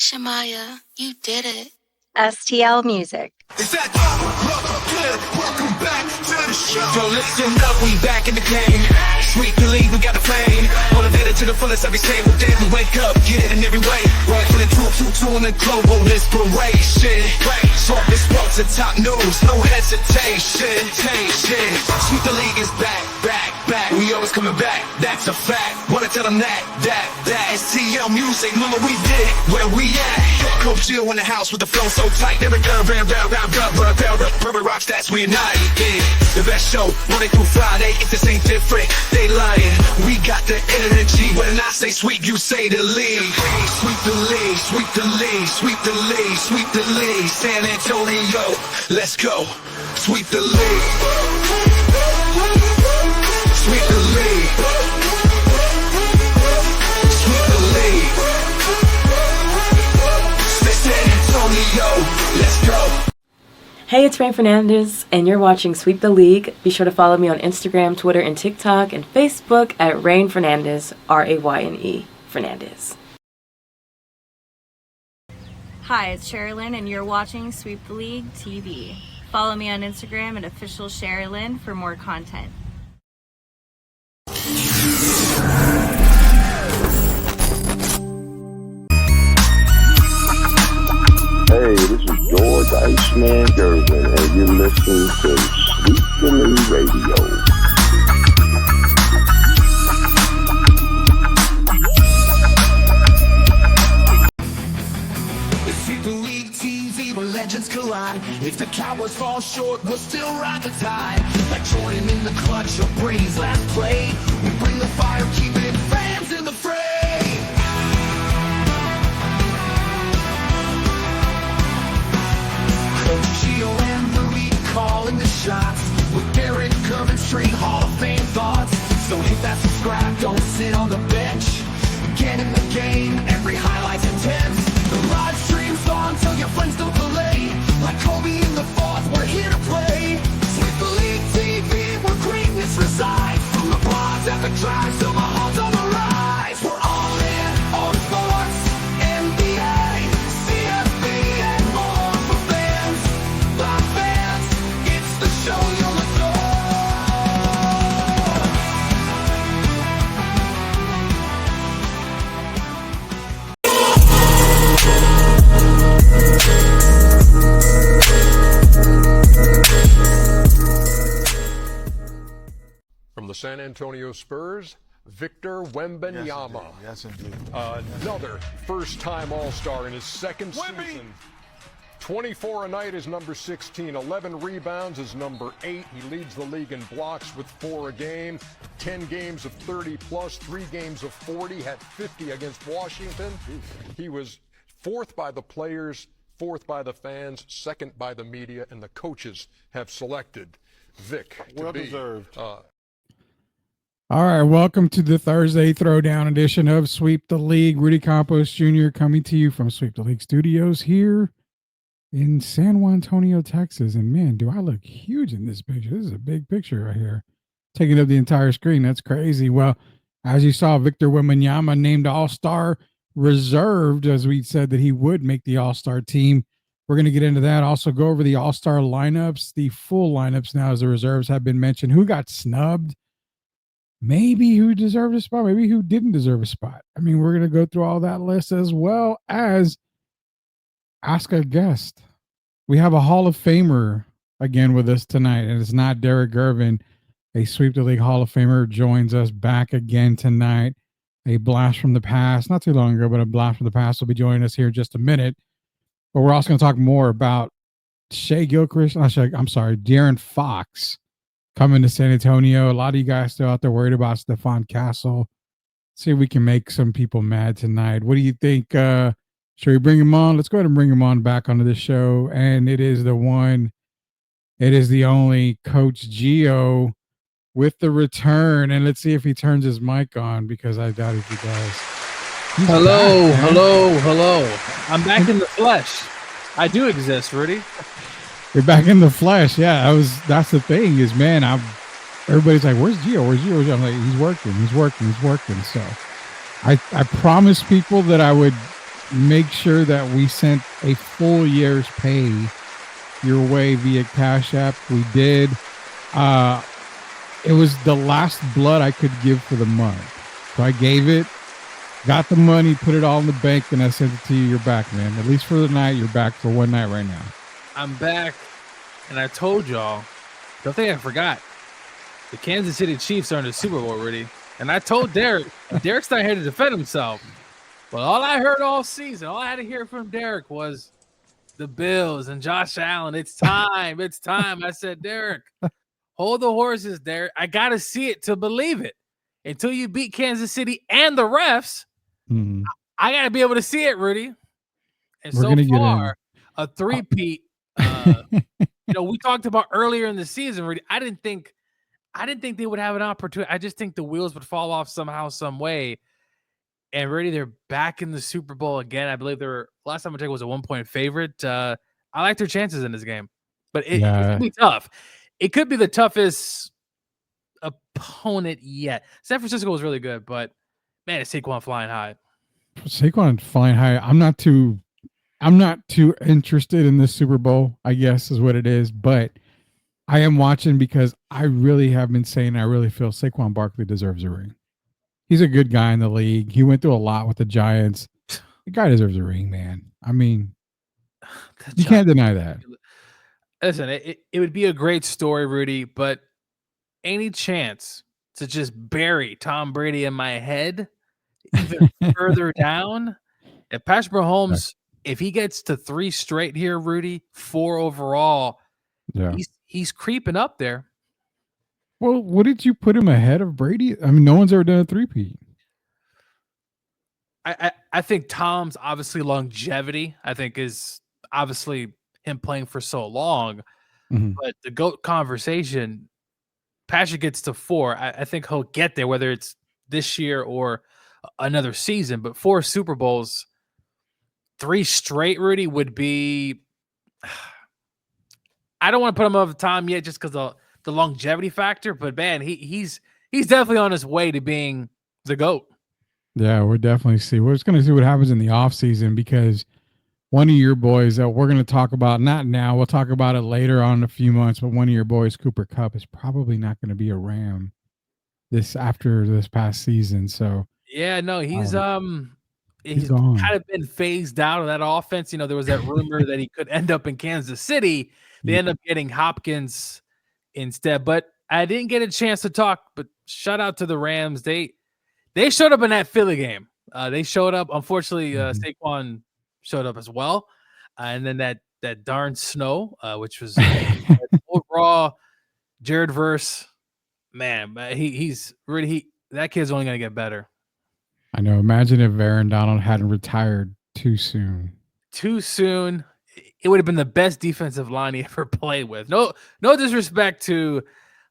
Shamaya, you did it. STL Music. Is that good? Welcome back to the show. So listen up, we back in the game. Sweep the league, we got the flame. Motivated to the fullest every single day. We wake up, get it in every way. Working the two in the global inspiration. Talk this sports and top news, no hesitation. Sweep the league is back. We always coming back, that's a fact. Wanna tell them that STL Music, remember we did it, where we at. Coach Jill in the house with the flow so tight. Every girl, Purple Rock stats, we unite. Yeah, the best show, Monday through Friday. If this ain't different, they lying. We got the energy. When I say sweep, you say the league. Sweep the league, sweep the league, sweep the league, sweep the league. San Antonio, let's go. Sweep the league. Sweep the league. Sweep the league. San Antonio, let's go. Hey, it's Rain Fernandez, and you're watching Sweep the League. Be sure to follow me on Instagram, Twitter, and TikTok, and Facebook at Rain Fernandez, RAYNE Fernandez. Hi, it's Sherilyn, and you're watching Sweep the League TV. Follow me on Instagram at official Sherilyn for more content. Hey, this is George Iceman Gervin, and you're listening to Sweep the League Radio. Sweep the league TV where legends collide. If the Cowboys fall short, we'll still ride the tide. Like Jordan in the clutch or Brady's last play. We bring the fire, keeping fans in the fray. Coach Gio and Marie calling the shots. With Derek Gervin, straight Hall of Fame thoughts. So hit that subscribe, don't sit on the bench. Get in the game, every highlight's intense. The live stream's on, tell your friends don't delay. Like Kobe in the fourth, we're here to play. Sweep the League TV, where greatness resides. From the pods at the drive, till the halls on the rise. We're all in on sports, NBA, CFB, and more for fans. Live fans, it's the show you'll adore. From the San Antonio Spurs, Victor Wembanyama. Yes, indeed. Another first-time All-Star in his second season. 24 a night is number 16. 11 rebounds is number 8. He leads the league in blocks with 4 a game. 10 games of 30-plus, 3 games of 40. Had 50 against Washington. He was 4th by the players, 4th by the fans, 2nd by the media, and the coaches have selected Vic to be deserved. All right, welcome to the Thursday Throwdown edition of Sweep the League. Rudy Campos Jr. coming to you from Sweep the League Studios here in San Antonio, Texas. And man, do I look huge in this picture. This is a big picture right here. Taking up the entire screen. That's crazy. Well, as you saw, Victor Wembanyama named All-Star reserved, as we said that he would make the All-Star team. We're going to get into that. Also go over the All-Star lineups, the full lineups now as the reserves have been mentioned. Who got snubbed? Maybe who deserved a spot, maybe who didn't deserve a spot. I mean, we're going to go through all that list as well as ask a guest. We have a Hall of Famer again with us tonight, and it's not Derek Gervin. A Sweep the League Hall of Famer joins us back again tonight. A blast from the past, not too long ago, but a blast from the past will be joining us here in just a minute. But we're also going to talk more about De'Aaron Fox coming to San Antonio. A lot of you guys still out there worried about Stephon Castle. See if we can make some people mad tonight. What do you think? Should we bring him on? Let's go ahead and bring him on back onto the show. And it is the one, it is the only Coach Gio with the return. And let's see if he turns his mic on, because I doubt if he does. Hello. I'm back in the flesh. I do exist, Rudy. You're back in the flesh. Yeah, that's the thing is, man, everybody's like, where's Gio? I'm like, he's working. So I promised people that I would make sure that we sent a full year's pay your way via Cash App. We did. It was the last blood I could give for the month. So I gave it, got the money, put it all in the bank, and I sent it to you. You're back, man. At least for the night, you're back for one night right now. I'm back, and I told y'all, don't think I forgot. The Kansas City Chiefs are in the Super Bowl already. And I told Derek, Derek's not here to defend himself. But all I heard all season, all I had to hear from Derek was the Bills and Josh Allen. It's time. It's time. I said, Derek, hold the horses, Derek. I got to see it to believe it. Until you beat Kansas City and the refs, I got to be able to see it, Rudy. And so far, a three-peat. We talked about earlier in the season, Rudy. I didn't think they would have an opportunity. I just think the wheels would fall off somehow, some way. And Rudy, they're back in the Super Bowl again. I believe last time I checked was a 1-point favorite. I like their chances in this game, but it could be tough. It could be the toughest opponent yet. San Francisco was really good, but man, it's Saquon flying high. Saquon flying high. I'm not too interested in this Super Bowl, I guess is what it is, but I am watching because I really have been saying I really feel Saquon Barkley deserves a ring. He's a good guy in the league. He went through a lot with the Giants. The guy deserves a ring, man. I mean, you can't deny that. Listen, it would be a great story, Rudy, but any chance to just bury Tom Brady in my head even further down? If Patrick Mahomes, if he gets to 3 straight here, Rudy, 4 overall, he's creeping up there. Well, what did you put him ahead of Brady? I mean, no one's ever done a three-peat. I think Tom's obviously longevity, I think, is obviously him playing for so long. But the GOAT conversation, Patrick gets to 4. I think he'll get there, whether it's this year or another season. But 4 Super Bowls, 3 straight, Rudy, would be. I don't want to put him over Tom yet, just because of the longevity factor. But man, he's definitely on his way to being the GOAT. Yeah, we're definitely we're just going to see what happens in the offseason, because one of your boys that we're going to talk about, not now, we'll talk about it later on in a few months, but one of your boys, Cooper Kupp, is probably not going to be a Ram after this past season. So yeah, no, he's gone. kind of been phased out of that offense. There was that rumor that he could end up in Kansas City. They end up getting Hopkins instead, but I didn't get a chance to talk. But shout out to the Rams. They showed up in that Philly game. They showed up. Unfortunately, Saquon showed up as well, and then that darn snow, which was overall Jared Verse. Man, he's really that kid's only going to get better. I know. Imagine if Aaron Donald hadn't retired too soon. Too soon. It would have been the best defensive line he ever played with. No disrespect to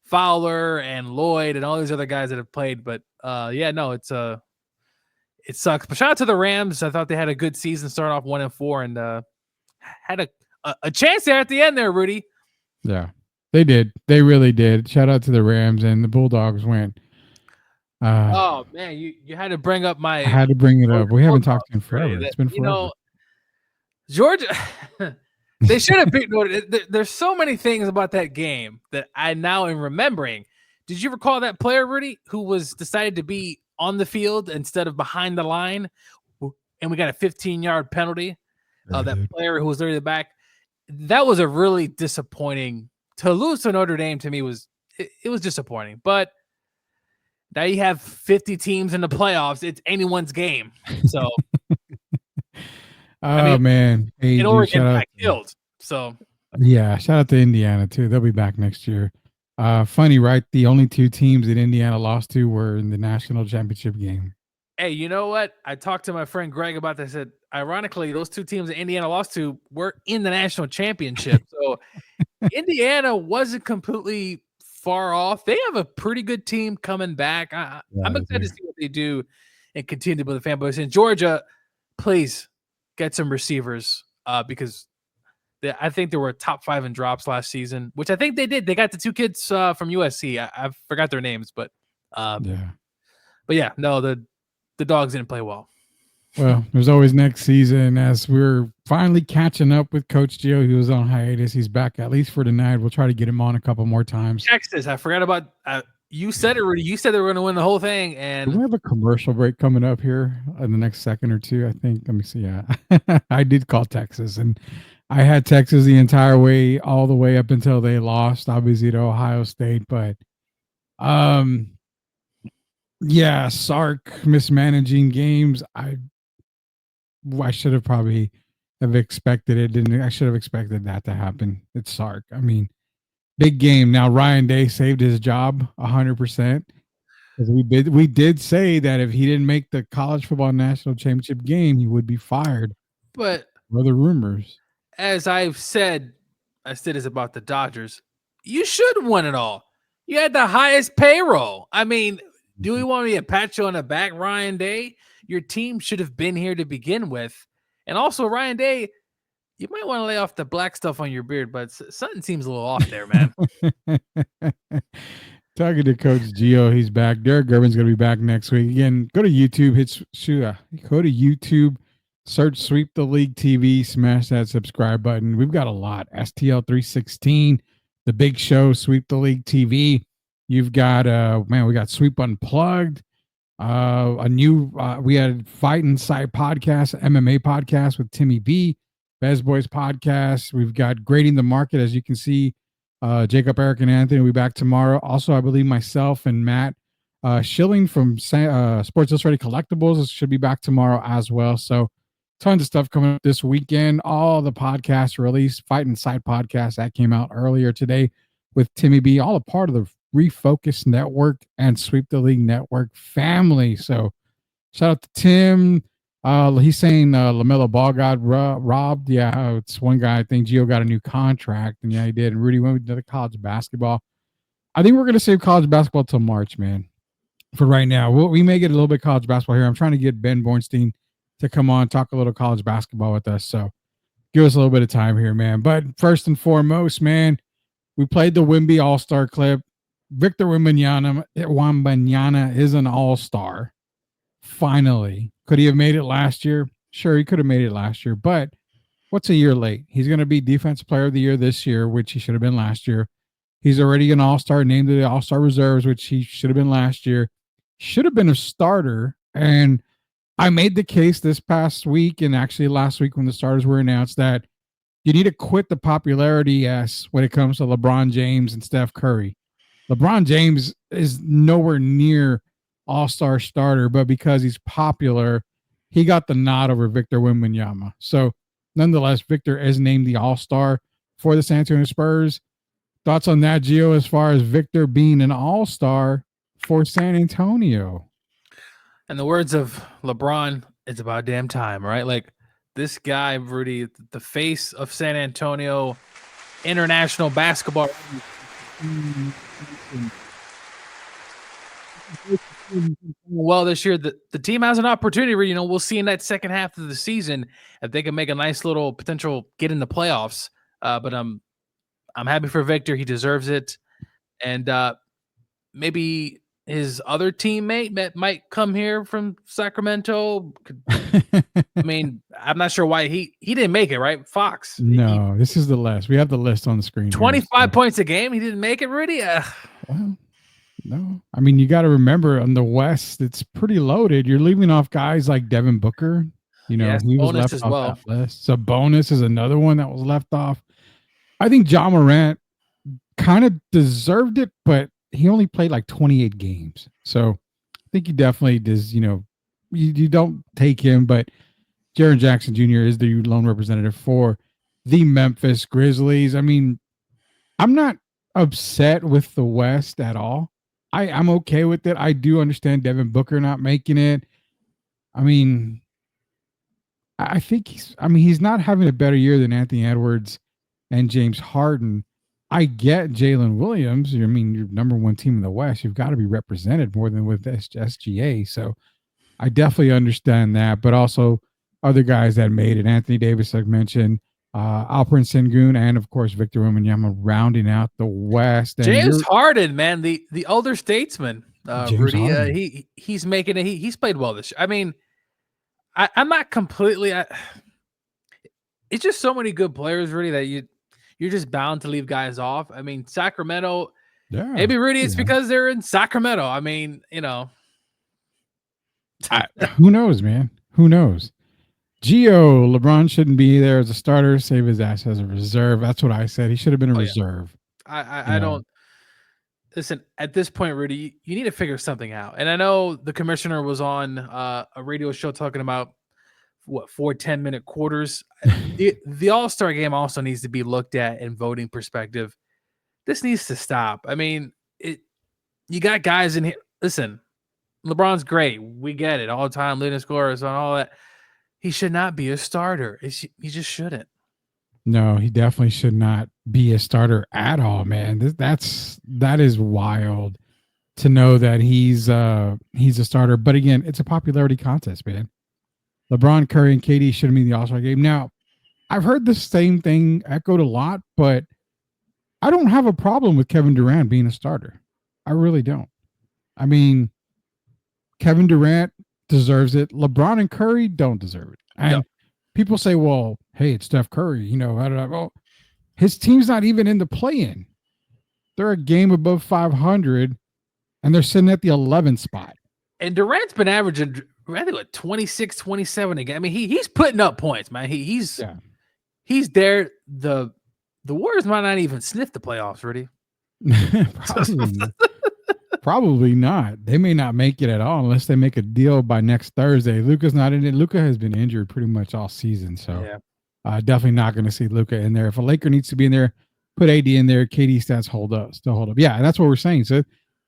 Fowler and Lloyd and all these other guys that have played, but it sucks. But shout out to the Rams. I thought they had a good season, starting off 1-4, and had a chance there at the end there, Rudy. Yeah, they did. They really did. Shout out to the Rams, and the Bulldogs went. Oh man, you had to bring up I had to bring it up. We haven't talked to him forever. It's been forever. Georgia, they should have beat. There's so many things about that game that I now am remembering. Did you recall that player, Rudy, who was decided to be on the field instead of behind the line, and we got a 15-yard penalty? That player who was literally back. That was a really disappointing. To lose to Notre Dame to me was disappointing. But now you have 50 teams in the playoffs. It's anyone's game. So. Man. Hey, Oregon got killed. So yeah, shout out to Indiana too. They'll be back next year. Funny, right? The only 2 teams that Indiana lost to were in the national championship game. Hey, you know what? I talked to my friend Greg about this. I said, ironically, those 2 teams that Indiana lost to were in the national championship. So Indiana wasn't completely far off. They have a pretty good team coming back. I'm excited to see what they do and continue to build the fan base. In Georgia, please get some receivers because I think they were top 5 in drops last season, which I think they did. They got the 2 kids from USC. I forgot their names, but the Dogs didn't play well. Well, there's always next season as we're finally catching up with Coach Gio. He was on hiatus. He's back at least for tonight. We'll try to get him on a couple more times. Texas, I forgot about. You said it, Rudy. You said they were going to win the whole thing, and we have a commercial break coming up here in the next second or two. I think. Let me see. Yeah, I did call Texas, and I had Texas the entire way, all the way up until they lost, obviously, to Ohio State. But, yeah, Sark mismanaging games. I should have probably have expected it. Didn't I should have expected that to happen. It's Sark. I mean, big game. Now Ryan Day saved his job 100%. We did say that if he didn't make the college football national championship game, he would be fired. but Other rumors. as I've said, I said this about the Dodgers. You should have won it all. You had the highest payroll. I mean, do we want me to pat you on the back, Ryan Day? Your team should have been here to begin with. And also, Ryan Day, you might want to lay off the black stuff on your beard, but something seems a little off there, man. Talking to Coach Gio, he's back. Derek Gervin's going to be back next week. Again, go to YouTube, go to YouTube, search Sweep the League TV, smash that subscribe button. We've got a lot. STL 316, The Big Show, Sweep the League TV. You've got we got Sweep Unplugged. We had Fight Inside podcast, MMA podcast with Timmy B, Bez Boys podcast. We've got Grading the Market, as you can see. Jacob, Eric, and Anthony will be back tomorrow. Also, I believe myself and Matt Schilling from Sports Illustrated Collectibles should be back tomorrow as well. So tons of stuff coming up this weekend. All the podcasts released. Fight Inside podcast that came out earlier today with Timmy B, all a part of the Refocus Network and Sweep the League Network family. So shout out to Tim. He's saying LaMelo Ball got robbed. Yeah, it's one guy. I think Gio got a new contract, and yeah, he did. And Rudy went to the college basketball. I think we're going to save college basketball till March, man. For right now, we may get a little bit of college basketball here. I'm trying to get Ben Bornstein to come on, talk a little college basketball with us. So give us a little bit of time here, man. But first and foremost, man, we played the Wimby All-Star clip. Victor Wembanyama is an all-star. Finally. Could he have made it last year? Sure, he could have made it last year, but what's a year late? He's going to be Defensive Player of the Year this year, which he should have been last year. He's already an all-star, named to the all-star reserves, which he should have been last year. Should have been a starter, and I made the case this past week and actually last week when the starters were announced that you need to quit the popularity when it comes to LeBron James and Steph Curry. LeBron James is nowhere near all-star starter, but because he's popular, he got the nod over Victor Wembanyama. So nonetheless, Victor is named the all-star for the San Antonio Spurs. Thoughts on that, Gio, as far as Victor being an all-star for San Antonio? In the words of LeBron, it's about damn time, right? Like this guy, Rudy, the face of San Antonio international basketball. Well, this year the team has an opportunity where, we'll see in that second half of the season if they can make a nice little potential get in the playoffs. But I'm happy for Victor. He deserves it. And maybe his other teammate that might come here from Sacramento. I mean, I'm not sure why he didn't make it, right? Fox. No, this is the list. We have the list on the screen. 25 points a game. He didn't make it, Rudy. Well, no. I mean, you got to remember on the West, it's pretty loaded. You're leaving off guys like Devin Booker. He was left as off well. that list. So Bonus is another one that was left off. I think Ja Morant kind of deserved it, but he only played like 28 games. So I think he definitely does, you don't take him, but Jaren Jackson Jr. is the lone representative for the Memphis Grizzlies. I mean, I'm not upset with the West at all. I'm okay with it. I do understand Devin Booker not making it. I mean, I think he's not having a better year than Anthony Edwards and James Harden. I get Jalen Williams. I mean, your number one team in the West. You've got to be represented more than with SGA. So I definitely understand that. But also other guys that made it. Anthony Davis, like mentioned, Alperen Sengun, and of course Victor Wembanyama rounding out the West. And James Harden, man, the older statesman, Rudy. Harden. He's making it. He's played well this year. I mean, I'm not completely. It's just so many good players, Rudy, that you're just bound to leave guys off. I mean, Sacramento. Yeah, maybe Rudy, it's because they're in Sacramento. I mean, who knows, man? Who knows? Gio, LeBron shouldn't be there as a starter. Save his ass as a reserve. That's what I said. He should have been a reserve. I don't. Listen, at this point, Rudy, you need to figure something out. And I know the commissioner was on a radio show talking about 4 10-minute quarters. The All-Star game also needs to be looked at in voting perspective. This needs to stop. I mean, you got guys in here. Listen, LeBron's great. We get it. All-time leading scorers and all that. He should not be a starter. He just shouldn't. No, he definitely should not be a starter at all, man. That is wild to know that he's a starter. But again, it's a popularity contest, man. LeBron, Curry, and KD shouldn't be in the All-Star game. Now, I've heard the same thing echoed a lot, but I don't have a problem with Kevin Durant being a starter. I really don't. I mean, Kevin Durant deserves it. LeBron and Curry don't deserve it. And people say, well, hey, it's Steph Curry. Well, his team's not even in the play-in. They're a game above 500, and they're sitting at the 11th spot. And Durant's been averaging, I think, 26, 27 again. I mean, he's putting up points, man. He's there. The Warriors might not even sniff the playoffs, Rudy. Probably not. They may not make it at all unless they make a deal by next Thursday. Luka's not in it. Luka has been injured pretty much all season, so definitely not going to see Luka in there. If a Laker needs to be in there, put AD in there. KD stats still hold up. Yeah, and that's what we're saying. So,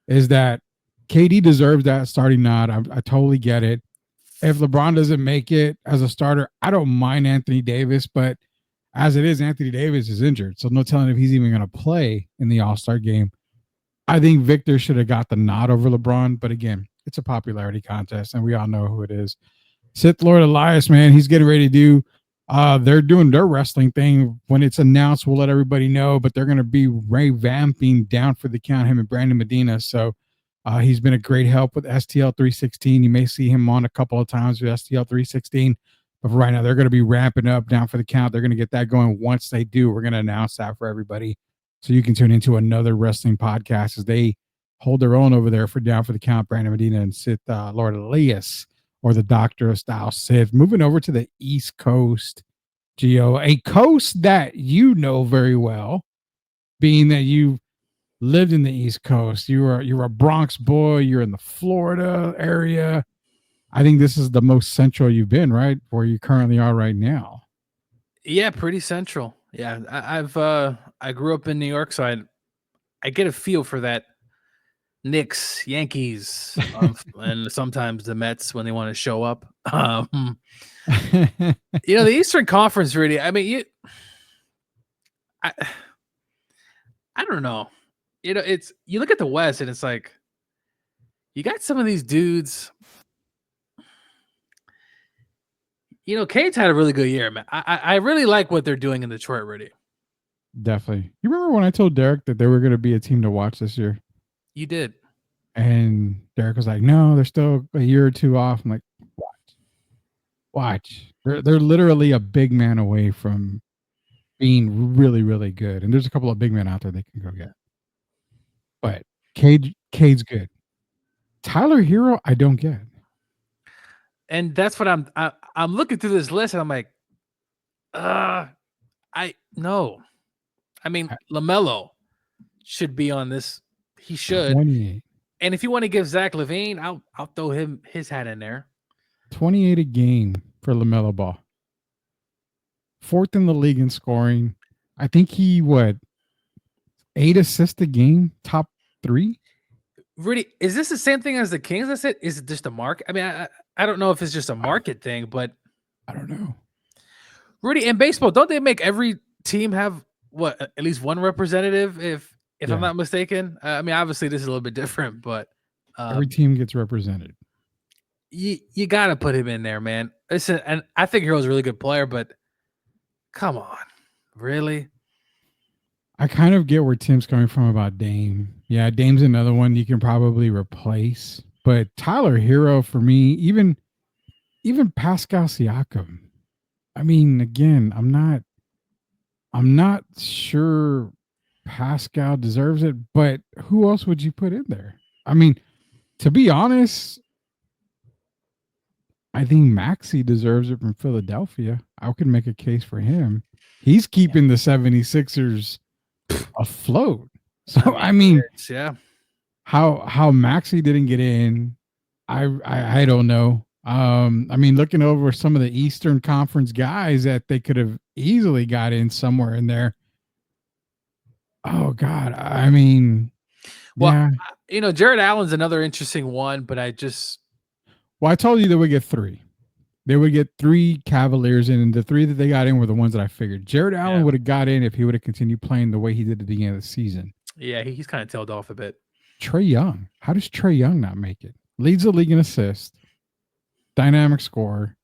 is that KD deserves that starting nod. I totally get it. If LeBron doesn't make it as a starter, I don't mind Anthony Davis, but as it is, Anthony Davis is injured, so no telling if he's even going to play in the All-Star game. I think Victor should have got the nod over LeBron, but again, it's a popularity contest, and we all know who it is. Sith Lord Elias, man, he's getting ready to do. They're doing their wrestling thing. When it's announced, we'll let everybody know, but they're going to be revamping Down for the Count, him and Brandon Medina. So he's been a great help with STL 316. You may see him on a couple of times with STL 316, but for right now, they're going to be ramping up Down for the Count. They're going to get that going. Once they do, we're going to announce that for everybody. So you can tune into another wrestling podcast as they hold their own over there for Down for the Count, Brandon Medina and Sith Lord Elias, or the Doctor of Style Sith. Moving over to the East Coast, Gio, a coast that you know very well, being that you lived in the East Coast. You're a Bronx boy. You're in the Florida area. I think this is the most central you've been, right? Where you currently are right now. Yeah, pretty central. Yeah, I grew up in New York, so I get a feel for that Knicks, Yankees, and sometimes the Mets when they want to show up. The Eastern Conference, really. I mean, I don't know. It's you look at the West, and it's like you got some of these dudes. Cade's had a really good year, man. I really like what they're doing in Detroit, Rudy. Definitely. You remember when I told Derek that they were going to be a team to watch this year? You did. And Derek was like, no, they're still a year or two off. I'm like, watch. They're literally a big man away from being really, really good. And there's a couple of big men out there they can go get. But Cade's good. Tyler Hero, I don't get. And that's what I'm looking through this list, and I'm like, no. I mean, LaMelo should be on this. He should. 28. And if you want to give Zach LaVine, I'll throw his hat in there. 28 a game for LaMelo Ball. 4th in the league in scoring. I think he 8 assists a game, top 3. Rudy, is this the same thing as the Kings? I said, is it just a market? I mean, I don't know if it's just a market thing, but I don't know. Rudy, in baseball, don't they make every team have at least one representative? If I'm not mistaken. I mean, obviously this is a little bit different, but every team gets represented. You got to put him in there, man. Listen, and I think Hero's a really good player, but come on, really? I kind of get where Tim's coming from about Dame. Yeah, Dame's another one you can probably replace. But Tyler Hero, for me, even even Pascal Siakam. I mean, again, I'm not sure Pascal deserves it, but who else would you put in there? I mean, to be honest, I think Maxey deserves it from Philadelphia. I could make a case for him. He's keeping the 76ers afloat. So I mean, yeah. How Maxey didn't get in, I don't know. I mean, looking over some of the Eastern Conference guys that they could have easily got in somewhere in there. Oh God, I mean, Well, yeah. Jared Allen's another interesting one, but I told you they would get three. They would get three Cavaliers in, and the three that they got in were the ones that I figured. Jared Allen would have got in if he would have continued playing the way he did at the beginning of the season. Yeah, he's kind of tailed off a bit. Trae Young. How does Trae Young not make it? Leads the league in assists, dynamic scorer,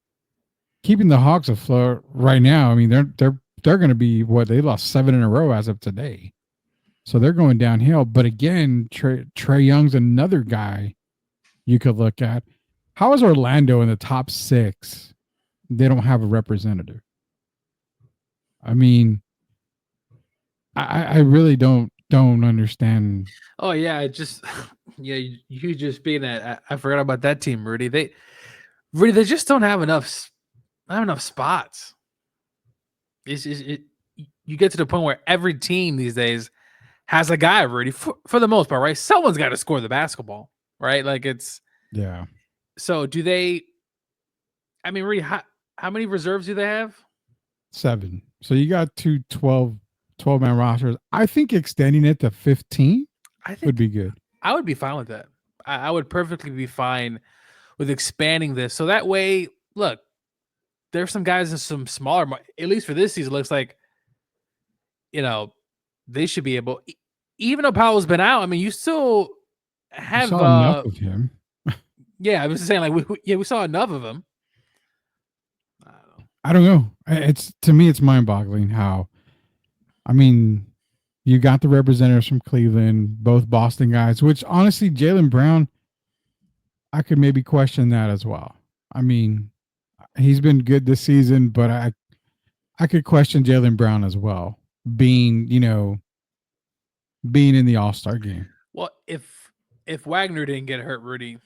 keeping the Hawks afloat right now. I mean, they're going to be what they lost 7 in a row as of today, so they're going downhill. But again, Trae Young's another guy you could look at. How is Orlando in the top 6? They don't have a representative. I mean, I really don't understand. Oh yeah, you just being that. I forgot about that team, Rudy. They just don't have enough spots. You get to the point where every team these days has a guy, Rudy, for the most part, right? Someone's got to score the basketball, right? Like it's yeah. So do they? I mean, Rudy, how many reserves do they have? 7. So you got 2 12-man rosters. I think extending it to 15 would be good. I would be fine with that. I would perfectly be fine with expanding this. So that way, look, there's some guys in some smaller, at least for this season, looks like, they should be able, even though Powell's been out, I mean, you still have enough of him. Yeah, I was saying, like, we saw enough of him. I don't know. To me, it's mind-boggling how, I mean, you got the representatives from Cleveland, both Boston guys, which honestly, Jaylen Brown, I could maybe question that as well. I mean, he's been good this season, but I could question Jaylen Brown as well, being in the All-Star game. Well, if Wagner didn't get hurt, Rudy,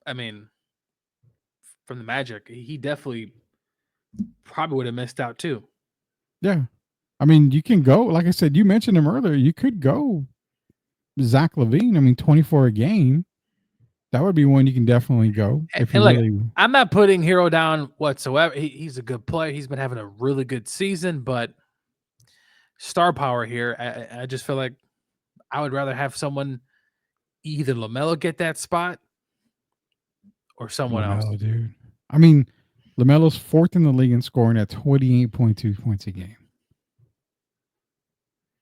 I mean, from the Magic, he definitely probably would have missed out too. Yeah. I mean, you can go, like I said, you mentioned him earlier, you could go Zach LaVine. I mean, 24 a game. That would be one you can definitely go. I'm not putting Hero down whatsoever. He's a good player. He's been having a really good season, but star power here, I just feel like I would rather have someone, either LaMelo get that spot or someone else. Dude. I mean, LaMelo's 4th in the league in scoring at 28.2 points a game.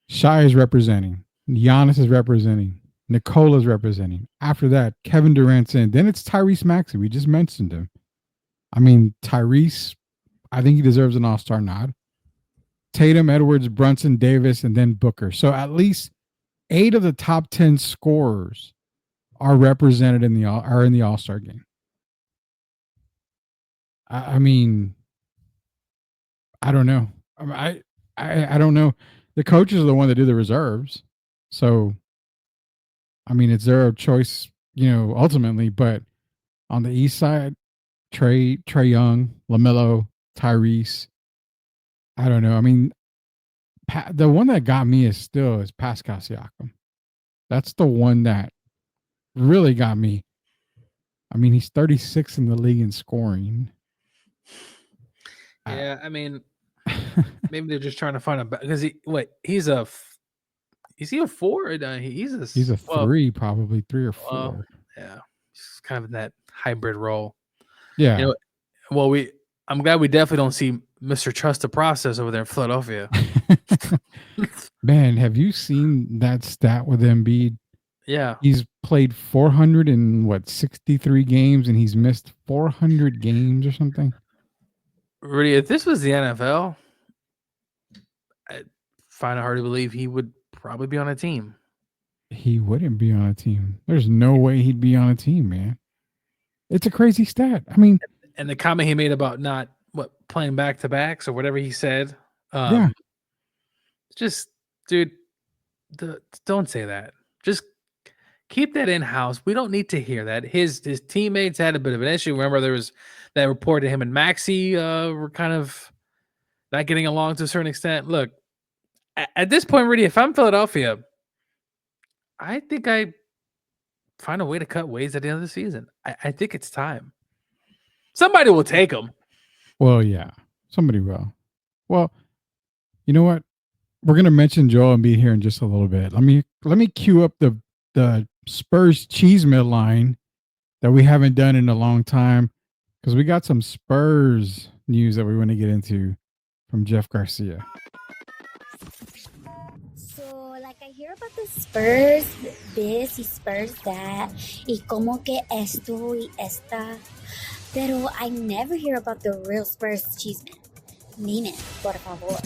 Shai is representing. Giannis is representing. Nicola's representing. After that, Kevin Durant's in. Then it's Tyrese Maxey. We just mentioned him. I mean, Tyrese, I think he deserves an all-star nod. Tatum, Edwards, Brunson, Davis, and then Booker. So at least 8 of the top 10 scorers are represented in the all-star game. I mean, I don't know. I don't know. The coaches are the one that do the reserves. So, I mean, it's their choice, ultimately. But on the East side, Trae Young, LaMelo, Tyrese. I don't know. I mean, the one that got me is Pascal Siakam. That's the one that really got me. I mean, he's 36 in the league in scoring. Yeah, I mean, maybe they're just trying to find because is he a 4? He's a 3, probably 3 or 4. Yeah, he's kind of in that hybrid role. Yeah. I'm glad we definitely don't see Mr. Trust the Process over there in Philadelphia. Man, have you seen that stat with Embiid? Yeah. He's played 463 games and he's missed 400 games or something. Rudy, if this was the NFL, I find it hard to believe he would probably be on a team. He wouldn't be on a team. There's no way he'd be on a team, man. It's a crazy stat. I mean, And the comment he made about not playing back to backs or whatever he said. Yeah. Just, dude, don't say that. Just keep that in house. We don't need to hear that. His teammates had a bit of an issue. Remember, there was that report that him and Maxey were kind of not getting along to a certain extent. Look, at this point, Rudy, if I'm Philadelphia, I think I find a way to cut ways at the end of the season. I think it's time. Somebody will take him. Well, yeah, somebody will. Well, you know what? We're gonna mention Joel Embiid here in just a little bit. Let me cue up the Spurs cheese mill line that we haven't done in a long time because we got some Spurs news that we want to get into from Jeff Garcia. So, like, I hear about the Spurs this y Spurs that, y como que esto y esta, pero I never hear about the real Spurs chisme. Dime, por favor.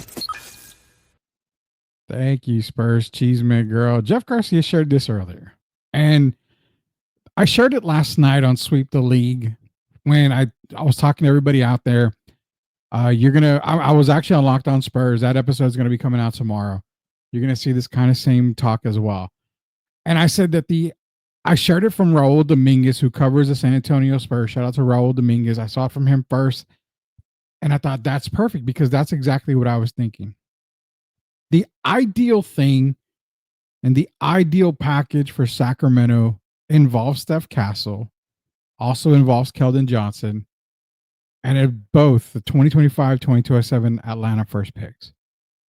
Thank you, Spurs Cheeseman girl. Jeff Garcia shared this earlier. And I shared it last night on Sweep the League when I was talking to everybody out there. I was actually on Locked On Spurs. That episode is going to be coming out tomorrow. You're going to see this kind of same talk as well. And I said that I shared it from Raul Dominguez, who covers the San Antonio Spurs. Shout out to Raul Dominguez. I saw it from him first. And I thought that's perfect because that's exactly what I was thinking. The ideal thing and the ideal package for Sacramento involves Steph Castle, also involves Keldon Johnson, and it both the 2025-2027 Atlanta first picks.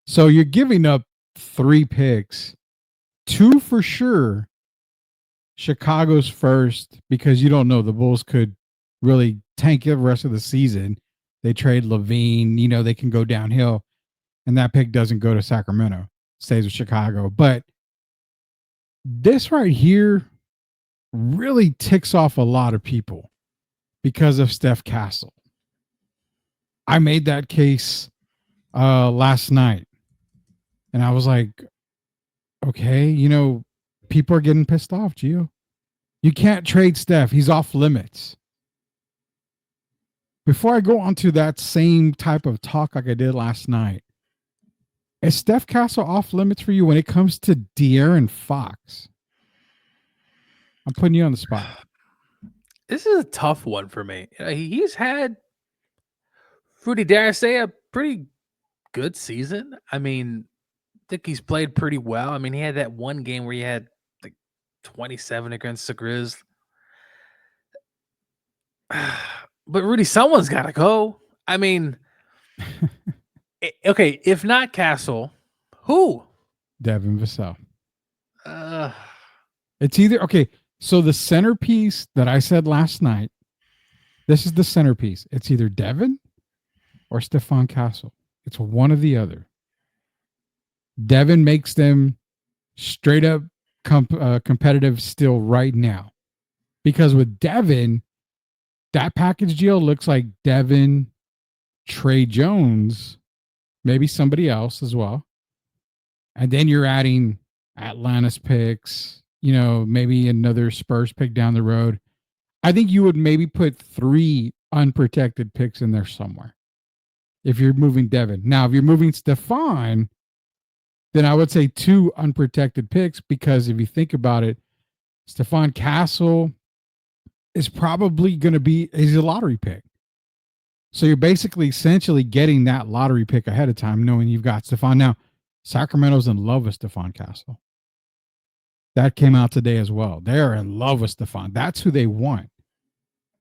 So you're giving up 3 picks, 2 for sure, Chicago's first, because you don't know, the Bulls could really tank the rest of the season. They trade Levine, they can go downhill. And that pick doesn't go to Sacramento, stays with Chicago. But this right here really ticks off a lot of people because of Steph Castle. I made that case last night. And I was like, okay, people are getting pissed off, Gio. You can't trade Steph. He's off limits. Before I go on to that same type of talk like I did last night, is Steph Castle off limits for you when it comes to De'Aaron Fox? I'm putting you on the spot. This is a tough one for me. He's had, Rudy, dare I say, a pretty good season. I mean, I think he's played pretty well. I mean, he had that one game where he had like 27 against the Grizz. But Rudy, someone's got to go. I mean, okay, if not Castle, who? Devin Vassell. It's either, okay, so the centerpiece that I said last night, this is the centerpiece. It's either Devin or Stephon Castle. It's one or the other. Devin makes them straight up competitive still right now. Because with Devin, that package deal looks like Devin, Trey Jones, maybe somebody else as well. And then you're adding Atlanta's picks, maybe another Spurs pick down the road. I think you would maybe put 3 unprotected picks in there somewhere if you're moving Devin. Now, if you're moving Stephon, then I would say 2 unprotected picks because if you think about it, Stephon Castle is probably going to be a lottery pick. So you're basically essentially getting that lottery pick ahead of time, knowing you've got Stephon. Now, Sacramento's in love with Stephon Castle. That came out today as well. They're in love with Stephon. That's who they want.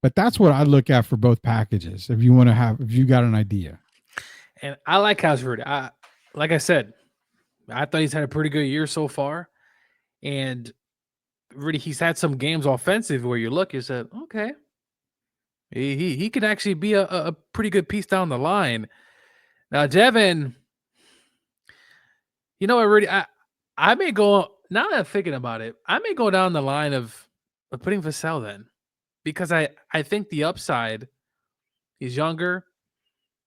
But that's what I look at for both packages. If you got an idea. And I like Houseford. Like I said, I thought he's had a pretty good year so far. And really, he's had some games offensive where you said, okay, he could actually be a pretty good piece down the line. Now, Devin, I may go, now that I'm thinking about it, I may go down the line of putting Vassell then. Because I think the upside, he's younger.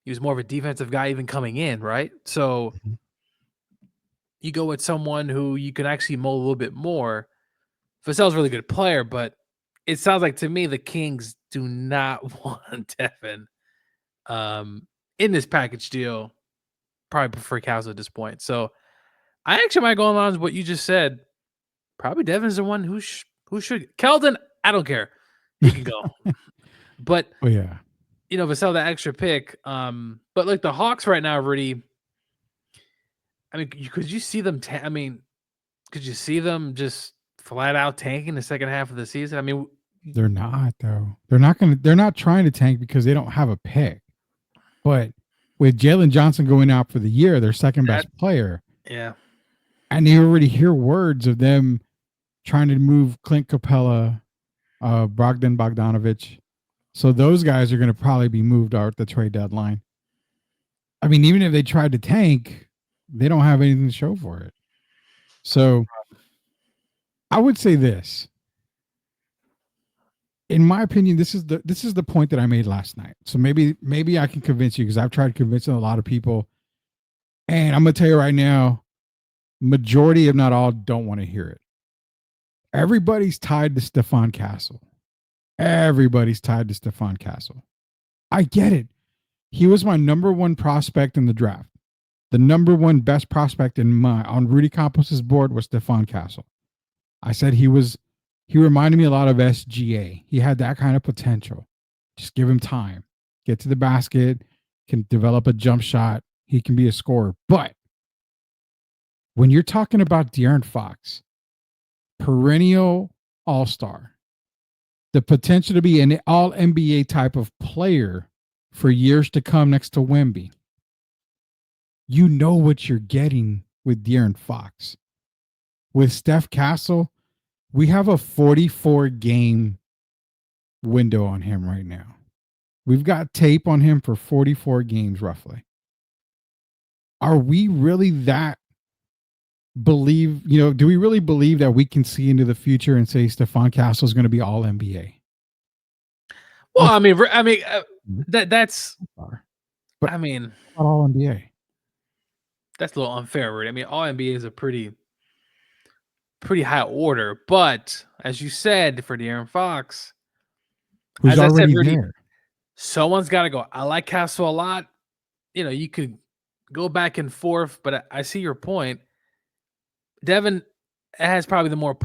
He was more of a defensive guy even coming in, right? So you go with someone who you can actually mold a little bit more. Vassell's a really good player, but it sounds like to me the Kings do not want Devin in this package deal. Probably prefer Castle at this point. So I actually might go along with what you just said. Probably Devin's the one who should. Keldon, I don't care. He can go. But Oh yeah. if it's sell that extra pick, but like the Hawks right now, Rudy. I mean, could you see them? Could you see them just flat out tanking the second half of the season? I mean, they're not though. They're not trying to tank because they don't have a pick. But with Jalen Johnson going out for the year, their second best player. Yeah. And you already hear words of them trying to move Clint Capella, Bogdan Bogdanovic. So those guys are going to probably be moved out at the trade deadline. I mean, even if they tried to tank, they don't have anything to show for it. So I would say this. In my opinion, this is the point that I made last night. So maybe I can convince you, because I've tried convincing a lot of people. And I'm going to tell you right now, majority, if not all, don't want to hear it. Everybody's tied to Stephon Castle. Everybody's tied to Stephon Castle. I get it. He was my number one prospect in the draft. The number one best prospect on Rudy Campos's board was Stephon Castle. I said he reminded me a lot of SGA. He had that kind of potential. Just give him time. Get to the basket, can develop a jump shot. He can be a scorer. But when you're talking about De'Aaron Fox, perennial all-star, the potential to be an all-NBA type of player for years to come next to Wemby, you know what you're getting with De'Aaron Fox. With Steph Castle, we have a 44-game window on him right now. We've got tape on him for 44 games, roughly. Are we really do we really believe that we can see into the future and say Stephon Castle is going to be all NBA? Well, that's but I mean, not all NBA. That's a little unfair, Rudy. I mean, all NBA is a pretty high order, but as you said, for De'Aaron Fox, who's as already I said, Rudy, there, someone's got to go. I like Castle a lot. You could go back and forth, but I see your point. Devin has probably the more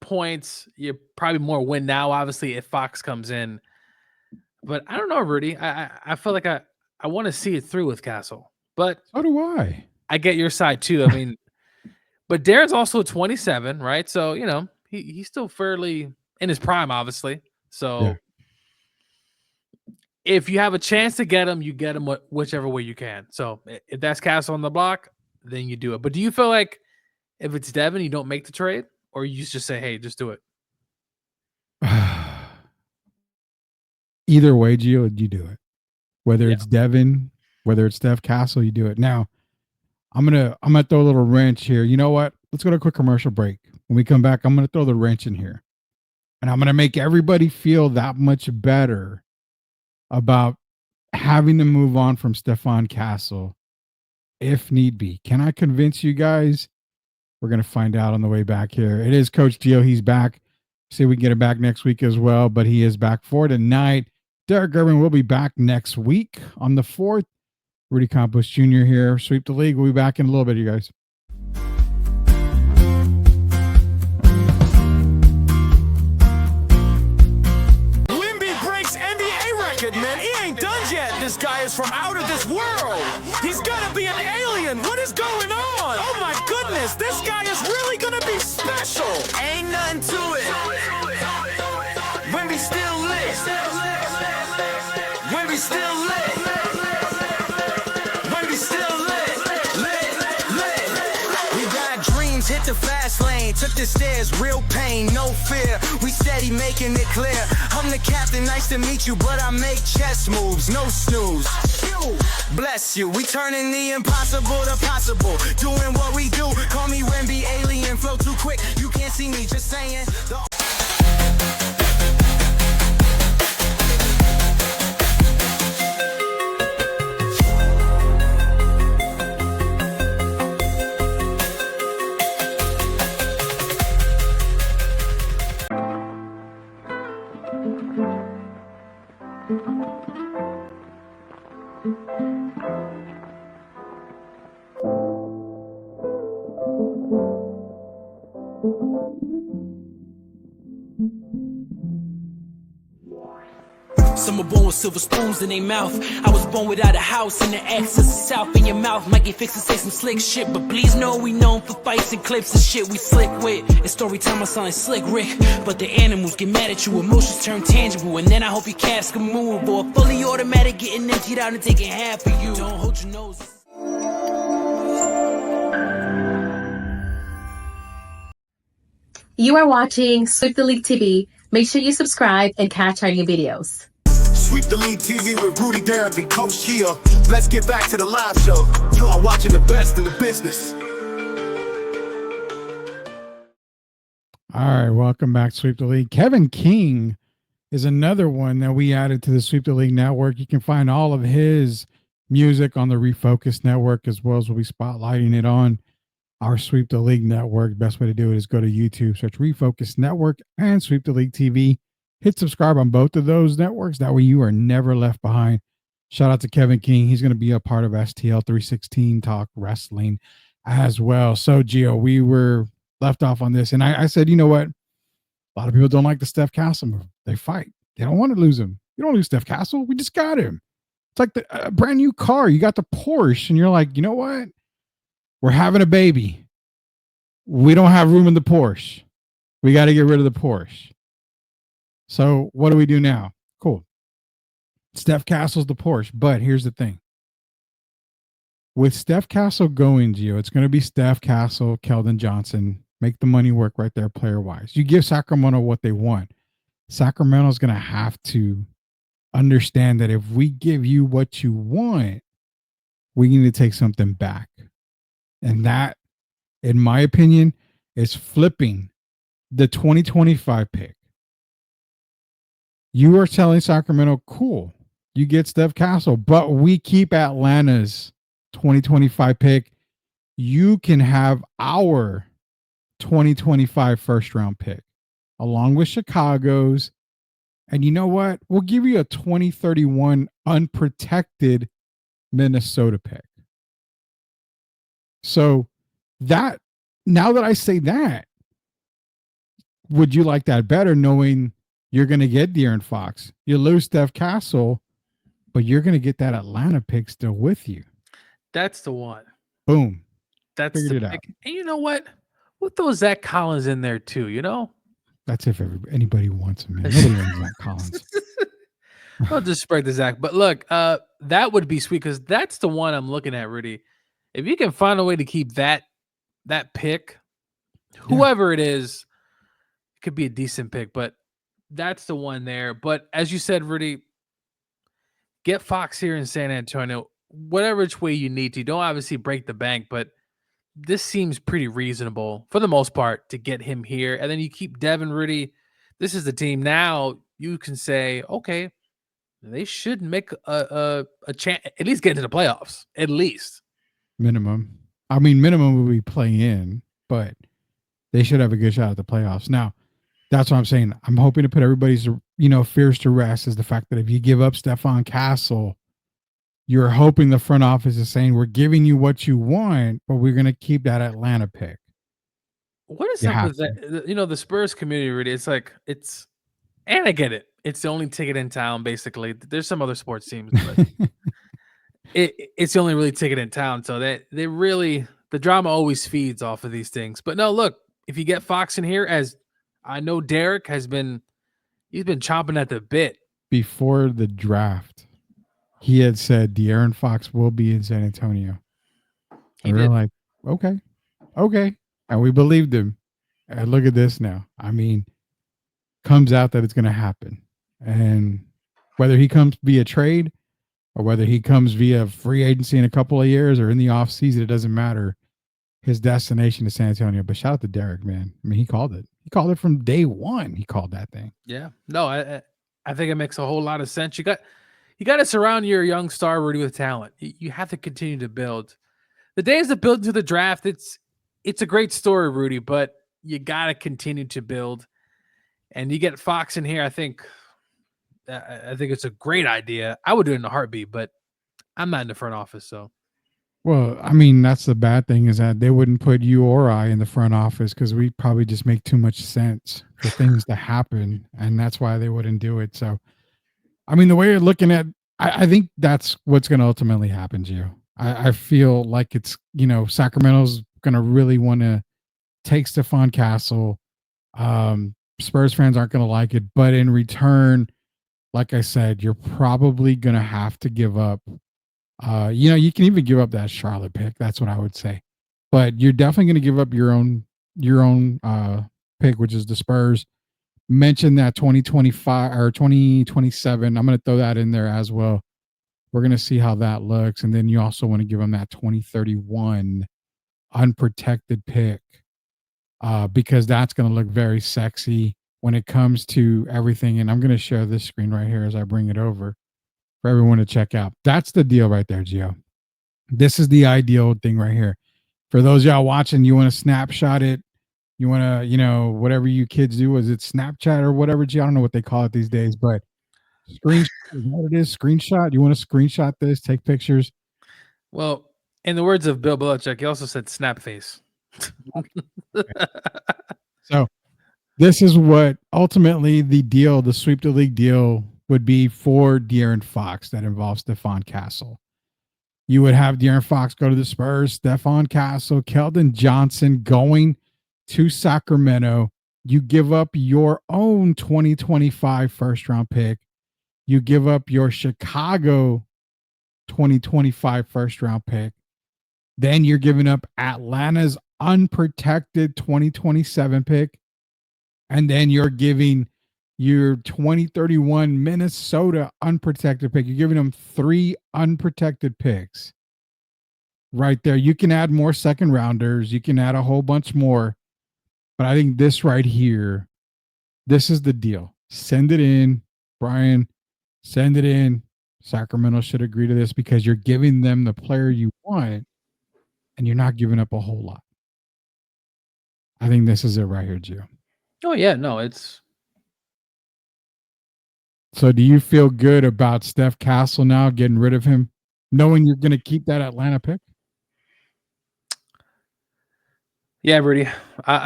points. You're probably more win now, obviously, if Fox comes in. But I don't know, Rudy. I feel like I want to see it through with Castle. But so do I. I get your side too. I mean, but Darren's also 27, right? So, he's still fairly in his prime, obviously. So if you have a chance to get him, you get him whichever way you can. So if that's Castle on the block, then you do it. But do you feel like if it's Devin, you don't make the trade, or you just say, hey, just do it? Either way, Gio, you do it. Whether it's Devin, whether it's Steph Castle, you do it. Now, I'm gonna throw a little wrench here. You know what? Let's go to a quick commercial break. When we come back, I'm gonna throw the wrench in here, and I'm gonna make everybody feel that much better about having to move on from Stephon Castle, if need be. Can I convince you guys? We're gonna find out on the way back here. It is Coach Gio. He's back. See if we can get him back next week as well, but he is back for tonight. Derek Gervin will be back next week on the 4th. Rudy Campos Jr. here. Sweep the League. We'll be back in a little bit, you guys. Wemby breaks NBA record, man. He ain't done yet. This guy is from out of this world. He's gonna be an alien. What is going on? Oh my goodness, this guy is really gonna be special. Ain't nothing to it. Wemby still lit. Wemby still lit. Hit the fast lane, took the stairs, real pain, no fear. We steady making it clear. I'm the captain, nice to meet you, but I make chess moves, no snooze. Bless you, we turning the impossible to possible. Doing what we do, call me Wemby alien, flow too quick. You can't see me, just saying. Some are born with silver spoons in their mouth. I was born without a house and the access to south in your mouth. Might get fixed to say some slick shit, but please know we known for fights and clips and shit we slick with. In story time I sound like Slick Rick, but the animals get mad at you, emotions turn tangible, and then I hope your calves can move, or a fully automatic getting emptied out and taking half of you. Don't hold your nose. You are watching Sweep the League TV. Make sure you subscribe and catch our new videos. Sweep the League TV with Rudy, Derek, and Coach Kia. Let's get back to the live show. You are watching the best in the business. All right, welcome back, Sweep the League. Kevin King is another one that we added to the Sweep the League network. You can find all of his music on the Refocus network, as well as we'll be spotlighting it on our Sweep the League network. Best way to do it is go to YouTube, search Refocus Network and Sweep the League TV. Hit subscribe on both of those networks. That way you are never left behind. Shout out to Kevin King. He's going to be a part of STL 316 Talk Wrestling as well. So, Gio, we were left off on this. And I said, you know what? A lot of people don't like the Steph Castle move. They fight. They don't want to lose him. You don't lose Steph Castle. We just got him. It's like a brand new car. You got the Porsche, and you're like, you know what? We're having a baby. We don't have room in the Porsche. We got to get rid of the Porsche. So what do we do now? Cool. Steph Castle's the Porsche. But here's the thing. With Steph Castle going, Gio, it's going to be Steph Castle, Keldon Johnson. Make the money work right there player-wise. You give Sacramento what they want. Sacramento's going to have to understand that if we give you what you want, we need to take something back. And that, in my opinion, is flipping the 2025 pick. You are telling Sacramento, cool, you get Steph Castle, but we keep Atlanta's 2025 pick. You can have our 2025 first round pick along with Chicago's. And you know what? We'll give you a 2031 unprotected Minnesota pick. So that, now that I say that, would you like that better knowing you're going to get De'Aaron Fox? You lose Steph Castle, but you're going to get that Atlanta pick still with you. That's the one. Boom. That's Figured the it pick. out. And you know what? We'll throw Zach Collins in there too, you know? That's if anybody wants him. Man. Nobody wants Zach Collins. I'll disrespect the Zach. But look, that would be sweet because that's the one I'm looking at, Rudy. If you can find a way to keep that pick, whoever it is, it could be a decent pick, but that's the one there. But as you said, Rudy, get Fox here in San Antonio, whatever which way you need to. Don't obviously break the bank, but this seems pretty reasonable for the most part to get him here. And then you keep Devin, Rudy. This is the team. Now you can say, okay, they should make a chance, at least get into the playoffs, at least. Minimum. I mean, minimum would be play in, but they should have a good shot at the playoffs. Now, that's what I'm saying. I'm hoping to put everybody's, fears to rest is the fact that if you give up Stephon Castle, you're hoping the front office is saying, we're giving you what you want, but we're going to keep that Atlanta pick. What is up with that? The Spurs community, Rudy, and I get it. It's the only ticket in town, basically. There's some other sports teams, but it's the only really ticket in town. So they really, the drama always feeds off of these things. But no, look, if you get Fox in here, as I know Derek he's been chomping at the bit. Before the draft, he had said De'Aaron Fox will be in San Antonio. And we're like, okay. And we believed him. And look at this now. I mean, comes out that it's going to happen. And whether he comes via trade or whether he comes via free agency in a couple of years or in the off season, it doesn't matter. His destination is San Antonio. But shout out to Derek, man. I mean, he called it. He called it from day one. He called that thing. Yeah. No, I think it makes a whole lot of sense. You got to surround your young star, Rudy, with talent. You have to continue to build. The days of building to the draft, it's a great story, Rudy, but you got to continue to build. And you get Fox in here, I think it's a great idea. I would do it in a heartbeat, but I'm not in the front office, so. Well, I mean, that's the bad thing is that they wouldn't put you or I in the front office because we probably just make too much sense for things to happen, and that's why they wouldn't do it. So, I mean, the way you're looking at, I think that's what's going to ultimately happen to you. I feel like it's, Sacramento's going to really want to take Stephon Castle. Spurs fans aren't going to like it, but in return, like I said, you're probably going to have to give up. You can even give up that Charlotte pick. That's what I would say. But you're definitely going to give up your own pick, which is the Spurs. Mention that 2025 or 2027. I'm going to throw that in there as well. We're going to see how that looks. And then you also want to give them that 2031 unprotected pick because that's going to look very sexy when it comes to everything. And I'm going to share this screen right here as I bring it over for everyone to check out. That's the deal right there, Gio. This is the ideal thing right here. For those y'all watching, you want to snapshot it. You want to, whatever you kids do, is it Snapchat or whatever, Gio? I don't know what they call it these days, but screenshot is what it is. Screenshot. You want to screenshot this, take pictures. Well, in the words of Bill Belichick, he also said snap face. So this is what ultimately the deal, the sweep the league deal would be for De'Aaron Fox that involves Stephon Castle. You would have De'Aaron Fox go to the Spurs, Stephon Castle, Keldon Johnson going to Sacramento. You give up your own 2025 first round pick. You give up your Chicago 2025 first round pick. Then you're giving up Atlanta's unprotected 2027 pick. And then you're giving your 2031 Minnesota unprotected pick. You're giving them 3 unprotected picks right there. You can add more second rounders. You can add a whole bunch more. But I think this right here, this is the deal. Send it in, Brian. Send it in. Sacramento should agree to this because you're giving them the player you want and you're not giving up a whole lot. I think this is it right here, Gio. Oh, yeah. No, it's. So do you feel good about Steph Castle now getting rid of him, knowing you're going to keep that Atlanta pick? Yeah, Rudy.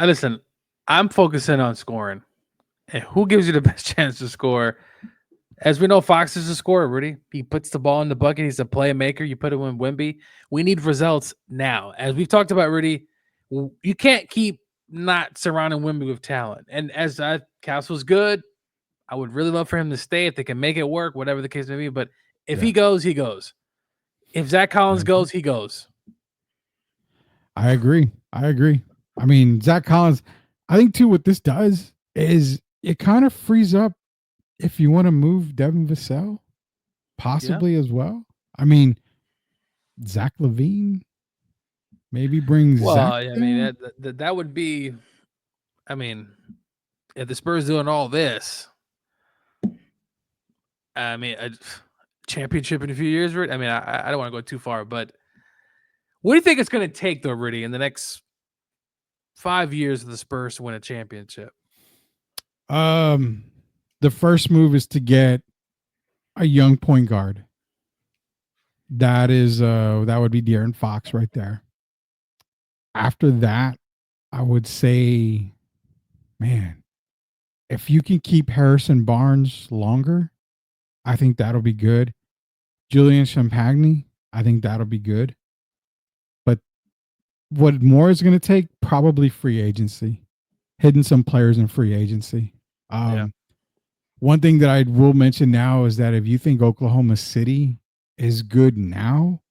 Listen, I'm focusing on scoring. And who gives you the best chance to score? As we know, Fox is a scorer, Rudy. He puts the ball in the bucket. He's a playmaker. You put it in Wemby. We need results now. As we've talked about, Rudy, you can't keep not surrounding Wemby with talent. And as Castle's good, I would really love for him to stay if they can make it work, whatever the case may be. But if he goes, he goes. If Zach Collins goes, he goes. I agree. I mean, Zach Collins, I think too what this does is it kind of frees up if you want to move Devin Vassell possibly as well. I mean, Zach LaVine maybe brings Zach I mean, that would be, I mean, if the Spurs doing all this, I mean, a championship in a few years, Rudy. I mean, I don't want to go too far, but what do you think it's going to take, though, Rudy, in the next 5 years of the Spurs to win a championship? The first move is to get a young point guard. That is that would be De'Aaron Fox right there. After that, I would say, man, if you can keep Harrison Barnes longer, I think that'll be good. Julian Champagny, I think that'll be good. But what more is going to take? Probably free agency. Hitting some players in free agency. One thing that I will mention now is that if you think Oklahoma City is good now,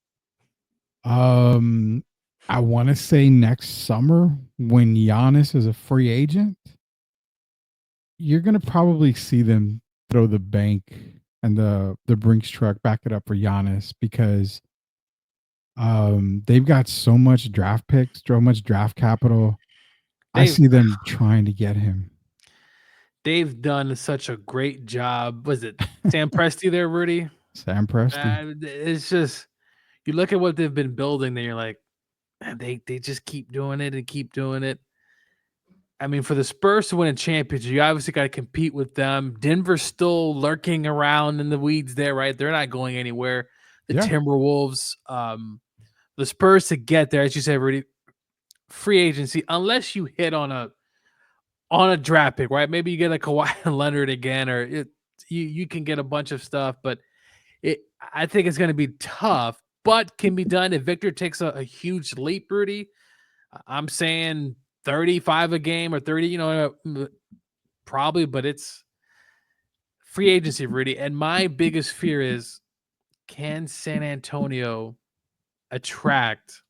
I want to say next summer when Giannis is a free agent, you're going to probably see them throw the bank and the Brinks truck, back it up for Giannis because they've got so much draft picks, so much draft capital. I see them trying to get him. They've done such a great job. Was it Sam Presti there, Rudy? Sam Presti. It's just, you look at what they've been building, then you're like, man, they just keep doing it and keep doing it. I mean, for the Spurs to win a championship, you obviously got to compete with them. Denver's still lurking around in the weeds there, right? They're not going anywhere. the Yeah. Timberwolves, the Spurs to get there, as you said, Rudy, free agency, unless you hit on a draft pick, right? Maybe you get a Kawhi Leonard again, or you can get a bunch of stuff, but I think it's going to be tough, but can be done if Victor takes a huge leap, Rudy. I'm saying 35 a game or 30, probably, but it's free agency, Rudy. And my biggest fear is, can San Antonio attract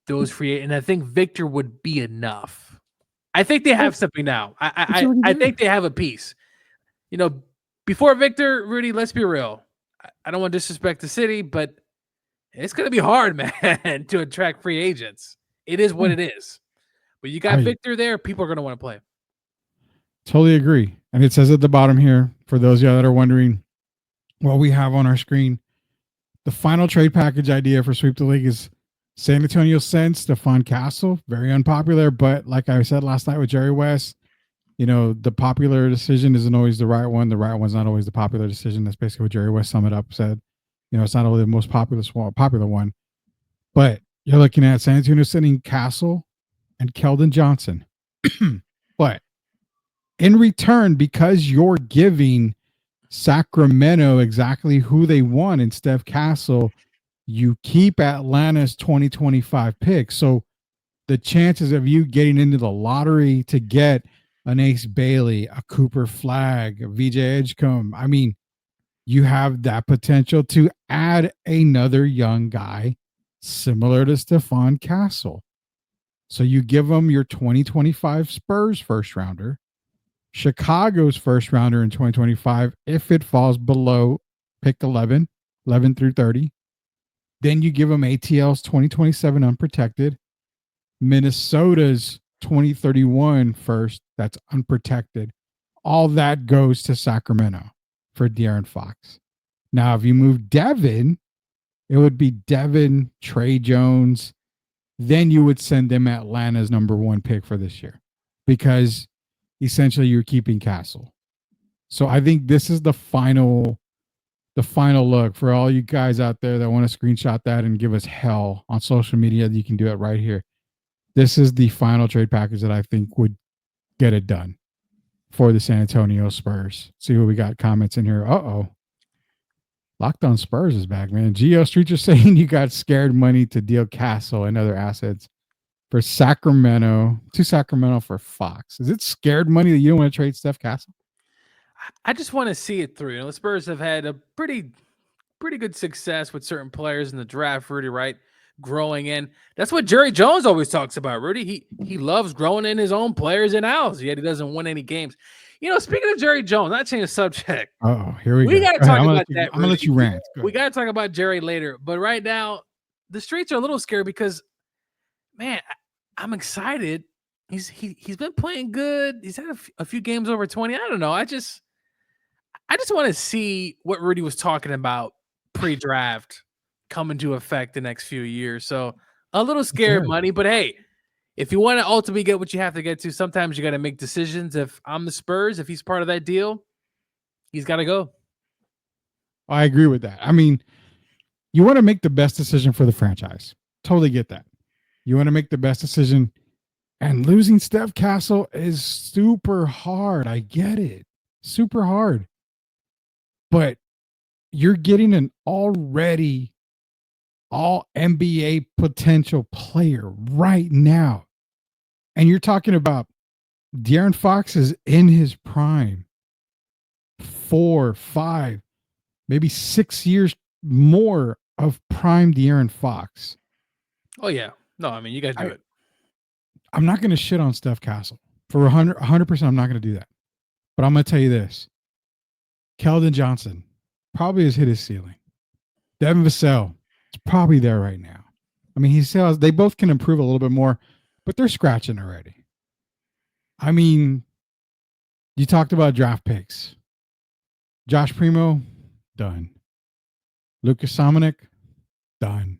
those free? And I think Victor would be enough. I think they have something now. I think they have a piece. Before Victor, Rudy, let's be real. I don't want to disrespect the city, but it's going to be hard, man, to attract free agents. It is what it is. But you got Victor there, people are going to want to play. Totally agree. And it says at the bottom here, for those of you that are wondering what we have on our screen, the final trade package idea for Sweep the League is San Antonio sends Stephon Castle. Very unpopular, but like I said last night with Jerry West, the popular decision isn't always the right one. The right one's not always the popular decision. That's basically what Jerry West summed it up, said. It's not only the most popular one, but you're looking at San Antonio sending Castle and Keldon Johnson. But in return, because you're giving Sacramento exactly who they want in Steph Castle, you keep Atlanta's 2025 pick. So the chances of you getting into the lottery to get an Ace Bailey, a Cooper Flagg, a VJ Edgecombe, you have that potential to add another young guy similar to Stephon Castle. So you give them your 2025 Spurs first rounder, Chicago's first rounder in 2025, if it falls below pick 11 through 30. Then you give them ATL's 2027 unprotected, Minnesota's 2031 first, that's unprotected. All that goes to Sacramento for De'Aaron Fox. Now, if you move Devin, it would be Devin, Trey Jones. Then you would send them Atlanta's number 1 pick for this year, because essentially you're keeping Castle. So I think this is the final look for all you guys out there that want to screenshot that and give us hell on social media. You can do it right here. This is the final trade package that I think would get it done for the San Antonio Spurs. See what we got comments in here. Locked on Spurs is back, man. Geo Street is saying you got scared money to deal Castle and other assets for Sacramento, to Sacramento for Fox. Is it scared money that you don't want to trade Steph Castle? I just want to see it through. The Spurs have had a pretty good success with certain players in the draft, Rudy, right? Growing in. That's what Jerry Jones always talks about, Rudy. He loves growing in his own players in-house, yet he doesn't win any games. Speaking of Jerry Jones, not changing the subject. Here we go. We got to talk about that. I'm going to let you rant. We got to talk about Jerry later. But right now, the streets are a little scared because, man, I'm excited. He's been playing good. He's had a few games over 20. I don't know. I just want to see what Rudy was talking about pre-draft come into effect the next few years. So a little scared money, but hey, if you want to ultimately get what you have to get to, sometimes you got to make decisions. If I'm the Spurs, if he's part of that deal, he's got to go. I agree with that. You want to make the best decision for the franchise. Totally get that. You want to make the best decision, and losing Steph Castle is super hard. I get it. Super hard. But you're getting an already all NBA potential player right now. And you're talking about De'Aaron Fox is in his prime. 4, 5, maybe 6 years more of prime De'Aaron Fox. Oh, yeah. No, you guys do it. I'm not going to shit on Steph Castle. For 100%, I'm not going to do that. But I'm going to tell you this. Keldon Johnson probably has hit his ceiling. Devin Vassell is probably there right now. They both can improve a little bit more, but they're scratching already. You talked about draft picks. Josh Primo, done. Lucas Somonik, done.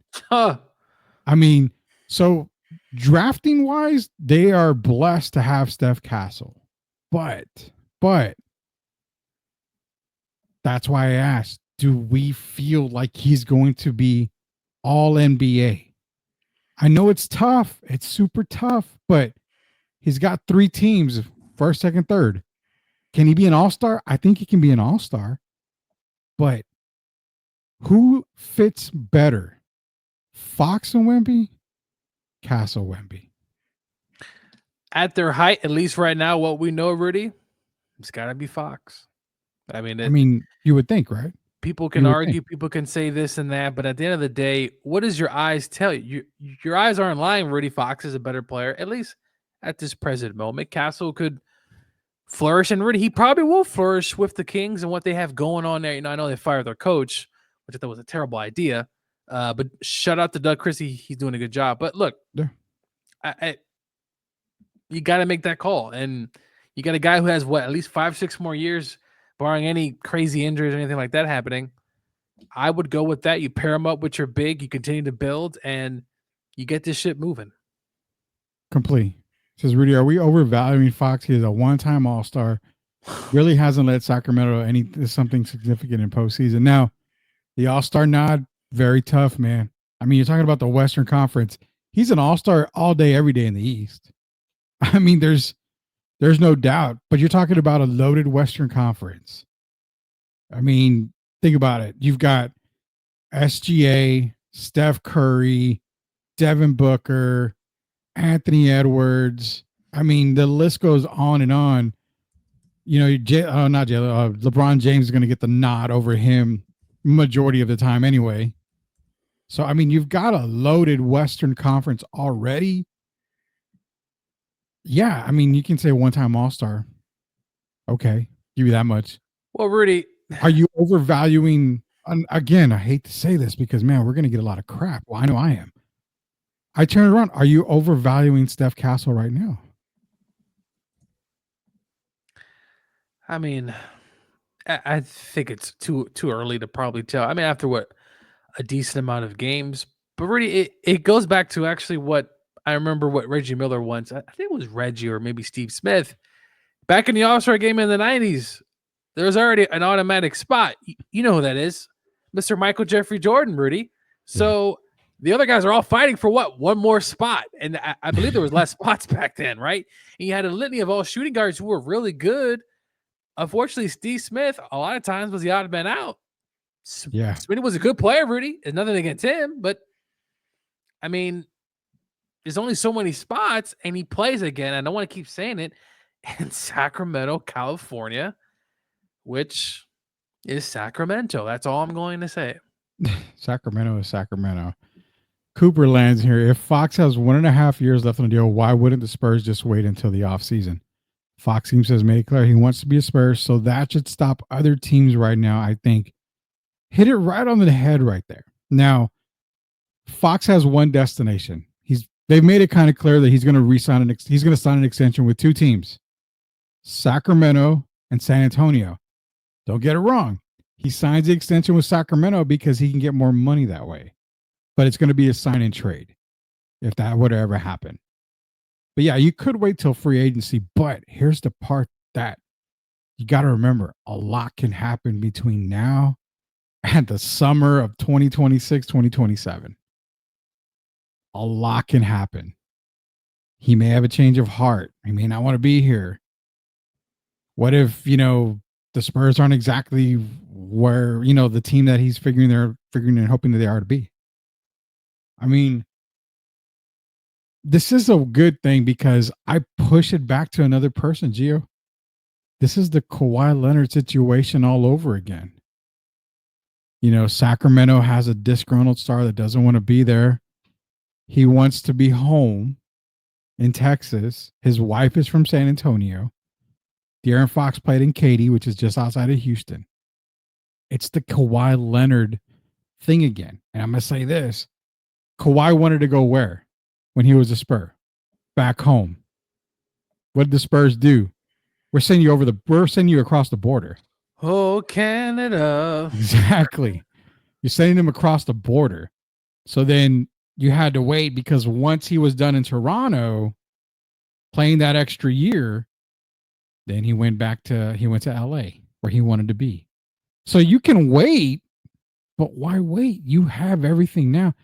So drafting wise, they are blessed to have Steph Castle. But that's why I asked, do we feel like he's going to be all NBA? I know it's tough. It's super tough, but he's got 3 teams, first, second, third. Can he be an all-star? I think he can be an all-star. But who fits better? Fox and Wemby? Castle Wemby. At their height, at least right now, what we know, Rudy, it's got to be Fox. I mean, you would think, right? People can argue, people can say this and that, but at the end of the day, what does your eyes tell you? Your eyes aren't lying. Rudy Fox is a better player, at least at this present moment. Castle could flourish, and Rudy, he probably will flourish with the Kings and what they have going on there. I know they fired their coach, which I thought was a terrible idea. But shout out to Doug Christie. He's doing a good job. But look, you got to make that call. And you got a guy who has, at least 5-6 more years, barring any crazy injuries or anything like that happening. I would go with that. You pair him up with your big, you continue to build, and you get this shit moving. Complete. Says, Rudy, are we overvaluing Fox? He is a one-time All-Star. Really hasn't led Sacramento something significant in postseason. Now, the All-Star nod, very tough, man. I mean, you're talking about the Western Conference. He's an All-Star all day, every day in the East. I mean, there's no doubt, but you're talking about a loaded Western Conference. I mean, think about it. You've got SGA, Steph Curry, Devin Booker, Anthony Edwards. I mean, the list goes on and on. LeBron James is going to get the nod over him majority of the time anyway. So, I mean, you've got a loaded Western Conference already. Yeah, I mean, you can say one-time All-Star. Okay, give you that much. Well, Rudy, are you overvaluing? Again, I hate to say this because, man, we're going to get a lot of crap. Well, I know I am. I turn it around. Are you overvaluing Steph Castle right now? I mean, I think it's too early to probably tell. I mean, after a decent amount of games, but Rudy, it goes back to actually what I remember what Reggie Miller once, I think it was Reggie or maybe Steve Smith, back in the All-Star game in the 90s, there was already an automatic spot. You know who that is, Mr. Michael Jeffrey Jordan, Rudy. So the other guys are all fighting for one more spot. And I believe there was less spots back then, right? And you had a litany of all shooting guards who were really good. Unfortunately, Steve Smith, a lot of times, was the odd man out. Yeah. Smith was a good player, Rudy. There's nothing against him, but I mean, there's only so many spots, and he plays again. I don't want to keep saying it, in Sacramento, California, which is Sacramento. That's all I'm going to say. Sacramento is Sacramento. Cooper lands here. If Fox has 1.5 years left on the deal, why wouldn't the Spurs just wait until the offseason? Fox seems to have made it clear he wants to be a Spurs, so that should stop other teams right now, I think. Hit it right on the head right there. Now, Fox has one destination. They've made it kind of clear that he's going to he's going to sign an extension with 2 teams, Sacramento and San Antonio. Don't get it wrong. He signs the extension with Sacramento because he can get more money that way. But it's going to be a sign and trade if that would ever happen. But yeah, you could wait till free agency. But here's the part that you got to remember. A lot can happen between now and the summer of 2026, 2027. A lot can happen. He may have a change of heart. He may not want to be here. What if, the Spurs aren't exactly where, the team that he's figuring and hoping that they are to be? I mean, this is a good thing because I push it back to another person, Gio. This is the Kawhi Leonard situation all over again. Sacramento has a disgruntled star that doesn't want to be there. He wants to be home in Texas. His wife is from San Antonio. De'Aaron Fox played in Katy, which is just outside of Houston. It's the Kawhi Leonard thing again. And I'm going to say this. Kawhi wanted to go where when he was a Spur? Back home. What did the Spurs do? We're sending you across the border. Oh, Canada. Exactly. You're sending him across the border. So then you had to wait because once he was done in Toronto playing that extra year, then he went to LA where he wanted to be. So you can wait But why wait? You have everything now.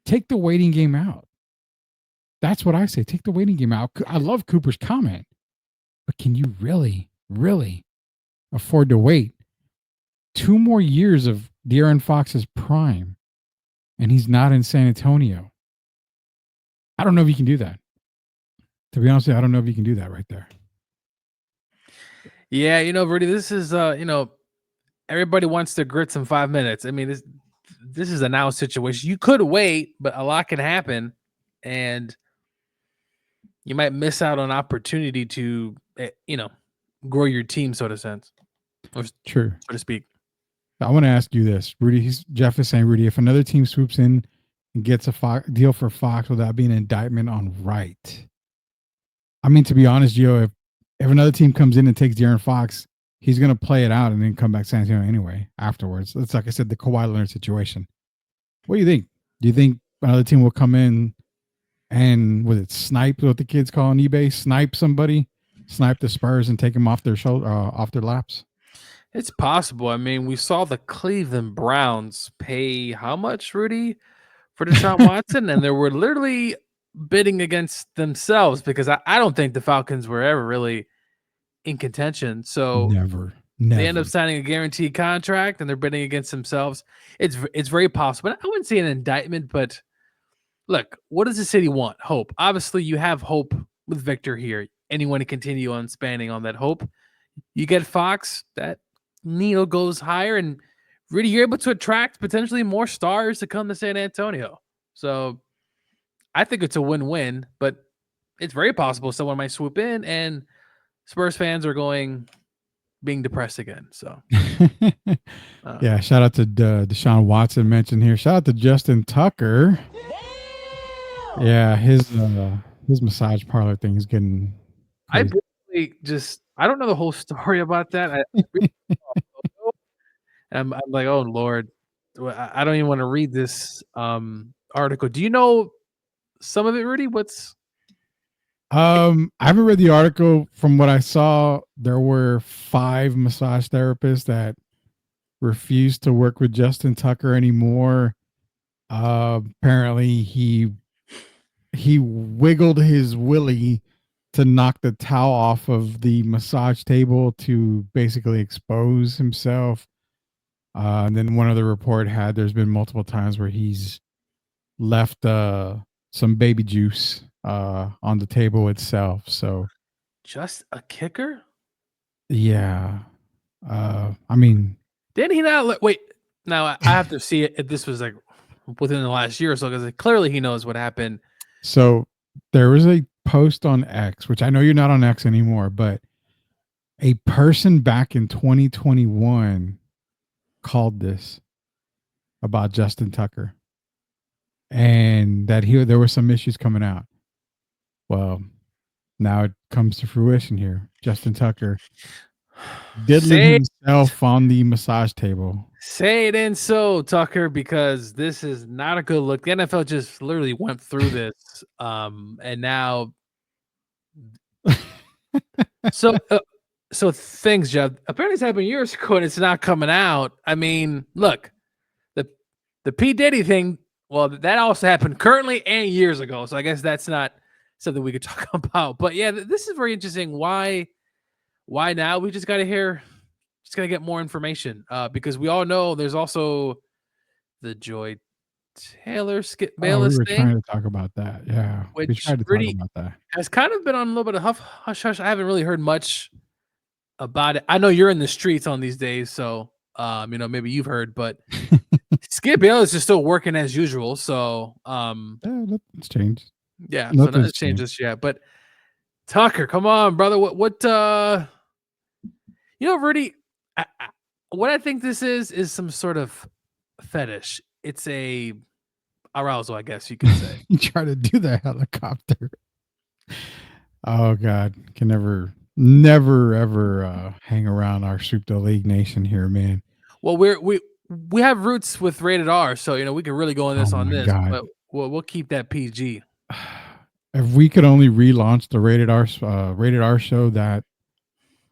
Take the waiting game out. That's what I say. Take the waiting game out. I love Cooper's comment, but can you really, really afford to wait 2 more years of De'Aaron Fox's prime and he's not in San Antonio? I don't know if you can do that. To be honest with you, I don't know if you can do that right there. Yeah, Rudy, this is everybody wants their grits in 5 minutes. I mean, this is a now situation. You could wait, but a lot can happen, and you might miss out on opportunity to, grow your team, so True. to speak. I want to ask you this, Rudy. Jeff is saying, Rudy, if another team swoops in and gets a deal for Fox, will that be an indictment on Wright? I mean, to be honest, Gio, if another team comes in and takes De'Aaron Fox, he's going to play it out and then come back to San Antonio anyway afterwards. It's like I said, the Kawhi Leonard situation. What do you think? Do you think another team will come in and snipe, what the kids call on eBay, snipe somebody, snipe the Spurs and take them off their shoulder, off their laps? It's possible. I mean, we saw the Cleveland Browns pay how much, Rudy, for Deshaun Watson, and they were literally bidding against themselves because I don't think the Falcons were ever really in contention. So never. They end up signing a guaranteed contract and they're bidding against themselves. It's very possible. But I wouldn't say an indictment, but look, what does the city want? Hope. Obviously, you have hope with Victor here, and you want to continue on spanning on that hope. You get Fox, that needle goes higher, and really you're able to attract potentially more stars to come to San Antonio. So I think it's a win-win, but it's very possible someone might swoop in and Spurs fans are being depressed again. So yeah, shout out to Deshaun Watson mentioned here. Shout out to Justin Tucker. Yeah, his massage parlor thing is getting crazy. I don't know the whole story about that. I'm like, oh Lord, I don't even want to read this article. Do you know some of it, Rudy? I haven't read the article. From what I saw, there were 5 massage therapists that refused to work with Justin Tucker anymore. Apparently he wiggled his willy to knock the towel off of the massage table to basically expose himself. And then one other report had there's been multiple times where he's left some baby juice on the table itself. So just a kicker? Yeah. I mean, didn't he not wait? Now I have to see it if this was like within the last year or so, because clearly he knows what happened. So there was a post on X, which I know you're not on X anymore, but a person back in 2021 called this about Justin Tucker and that there were some issues coming out. Well, now it comes to fruition here. Justin Tucker diddling himself on the massage table. Say it in so, Tucker, because this is not a good look. The NFL just literally went through this, and now. So things, Jeff. Apparently, it's happened years ago, and it's not coming out. I mean, look, the P. Diddy thing. Well, that also happened currently and years ago. So I guess that's not something we could talk about. But yeah, this is very interesting. Why now? We just got to get more information because we all know there's also the Joy Taylor Skip Bayless we were thing. trying to talk about that. Yeah, which we tried to really talk about that. Has kind of been on a little bit of hush hush. I haven't really heard much about it. I know you're in the streets on these days, so maybe you've heard, but Skip Bayless is still working as usual. So nothing's changed. Yeah, so nothing's changed just yet. But Tucker, come on, brother. What Rudy, what I think this is some sort of fetish. It's a arousal, I guess you could say. You try to do the helicopter. Oh God, can never ever hang around our Soup the League nation here, man. Well, we have roots with Rated R, so we can really go on this this, God. but we'll keep that PG. If we could only relaunch the Rated R show, that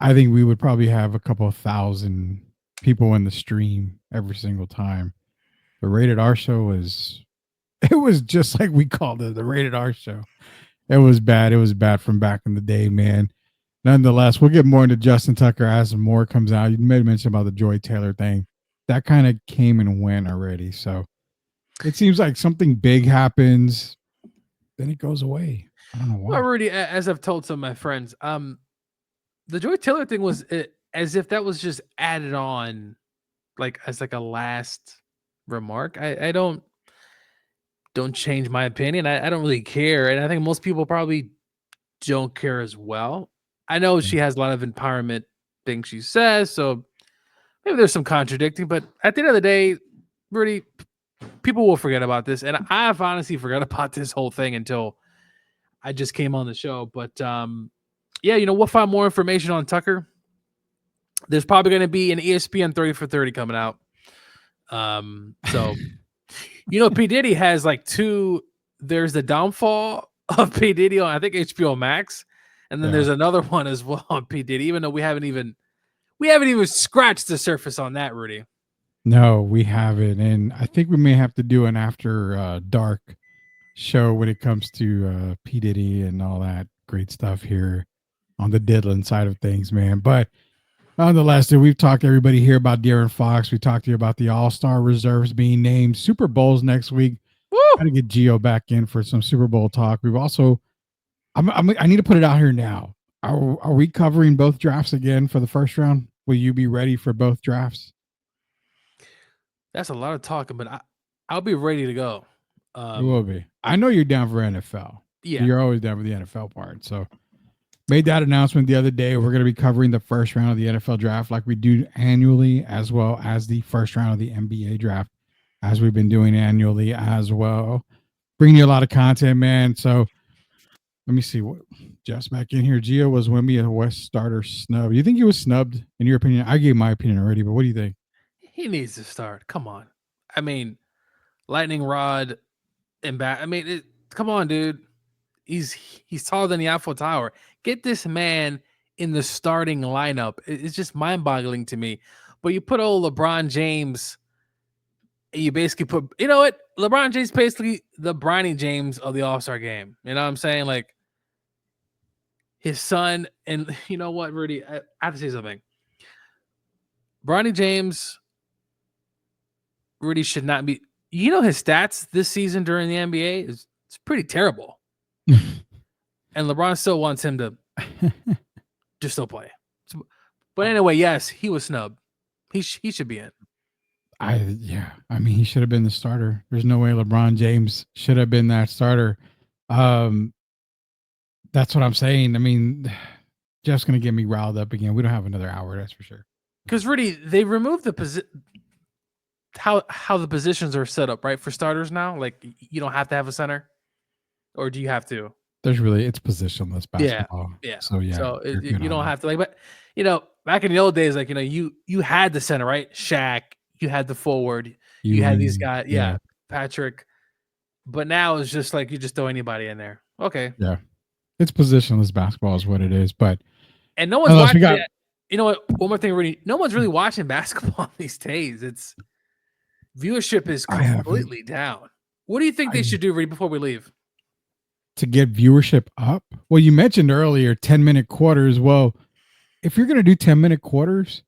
I think we would probably have a couple of thousand people in the stream every single time. The Rated R show was just like we called it, the Rated R show. It was bad. It was bad from back in the day, man. Nonetheless, we'll get more into Justin Tucker as more comes out. You made mention about the Joy Taylor thing. That kind of came and went already. So it seems like something big happens, then it goes away. I don't know why. Well, Rudy, as I've told some of my friends, the Joy Taylor thing was as if that was just added on, like as like a last remark. I don't change my opinion. I don't really care, and I think most people probably don't care as well. I know she has a lot of empowerment things she says, so maybe there's some contradicting. But at the end of the day, Rudy, people will forget about this, and I've honestly forgot about this whole thing until I just came on the show. But yeah, we'll find more information on Tucker. There's probably going to be an ESPN 30 for 30 coming out. So, P. Diddy has like two. There's the downfall of P. Diddy on, I think, HBO Max. And then there's another one as well on P. Diddy, even though we haven't even scratched the surface on that, Rudy. No, we haven't. And I think we may have to do an after dark show when it comes to P. Diddy and all that great stuff here on the diddling side of things, man. But nonetheless, dude, we've talked to everybody here about De'Aaron Fox. We talked to you about the All-Star reserves being named, Super Bowls next week. Got to get Gio back in for some Super Bowl talk. We've also, I need to put it out here now. Are we covering both drafts again for the first round? Will you be ready for both drafts? That's a lot of talking, but I'll be ready to go. You will be. I know you're down for NFL. Yeah. You're always down for the NFL part. So made that announcement the other day. We're going to be covering the first round of the NFL draft like we do annually, as well as the first round of the NBA draft, as we've been doing annually as well. Bringing you a lot of content, man. So let me see what Jeff's back in here. Gio, was Wemby a West starter snub? You think he was snubbed in your opinion? I gave my opinion already, but what do you think? He needs to start. Come on. I mean, lightning rod and back. I mean, come on, dude. He's taller than the Eiffel Tower. Get this man in the starting lineup. It's just mind-boggling to me. But you put old LeBron James, you basically put, you know what? LeBron James basically the Bronny James of the All-Star game. You know what I'm saying? Like his son, and you know what, Rudy? I have to say something. Bronny James, Rudy should not be. You know his stats this season during the NBA it's pretty terrible. And LeBron still wants him to just still play. But anyway, yes, he was snubbed. He should be in. I mean, he should have been the starter. There's no way LeBron James should have been that starter. That's what I'm saying. I mean, Jeff's going to get me riled up again. We don't have another hour, that's for sure. Because, Rudy, they removed the how the positions are set up, right, for starters now? Like, you don't have to have a center? Or do you have to? It's positionless basketball. Yeah. So, yeah. So, you don't have to. Like, but, back in the old days, like, you had the center, right? Shaq. You had the forward. You had these guys. Yeah. Patrick. But now it's just like you just throw anybody in there. Okay. Yeah. It's positionless basketball is what it is. And no one's watching it. You know what? One more thing, Rudy. No one's really watching basketball these days. It's viewership is completely down. What do you think they should do, Rudy, before we leave? To get viewership up? Well, you mentioned earlier 10-minute quarters. Well, if you're going to do 10-minute quarters,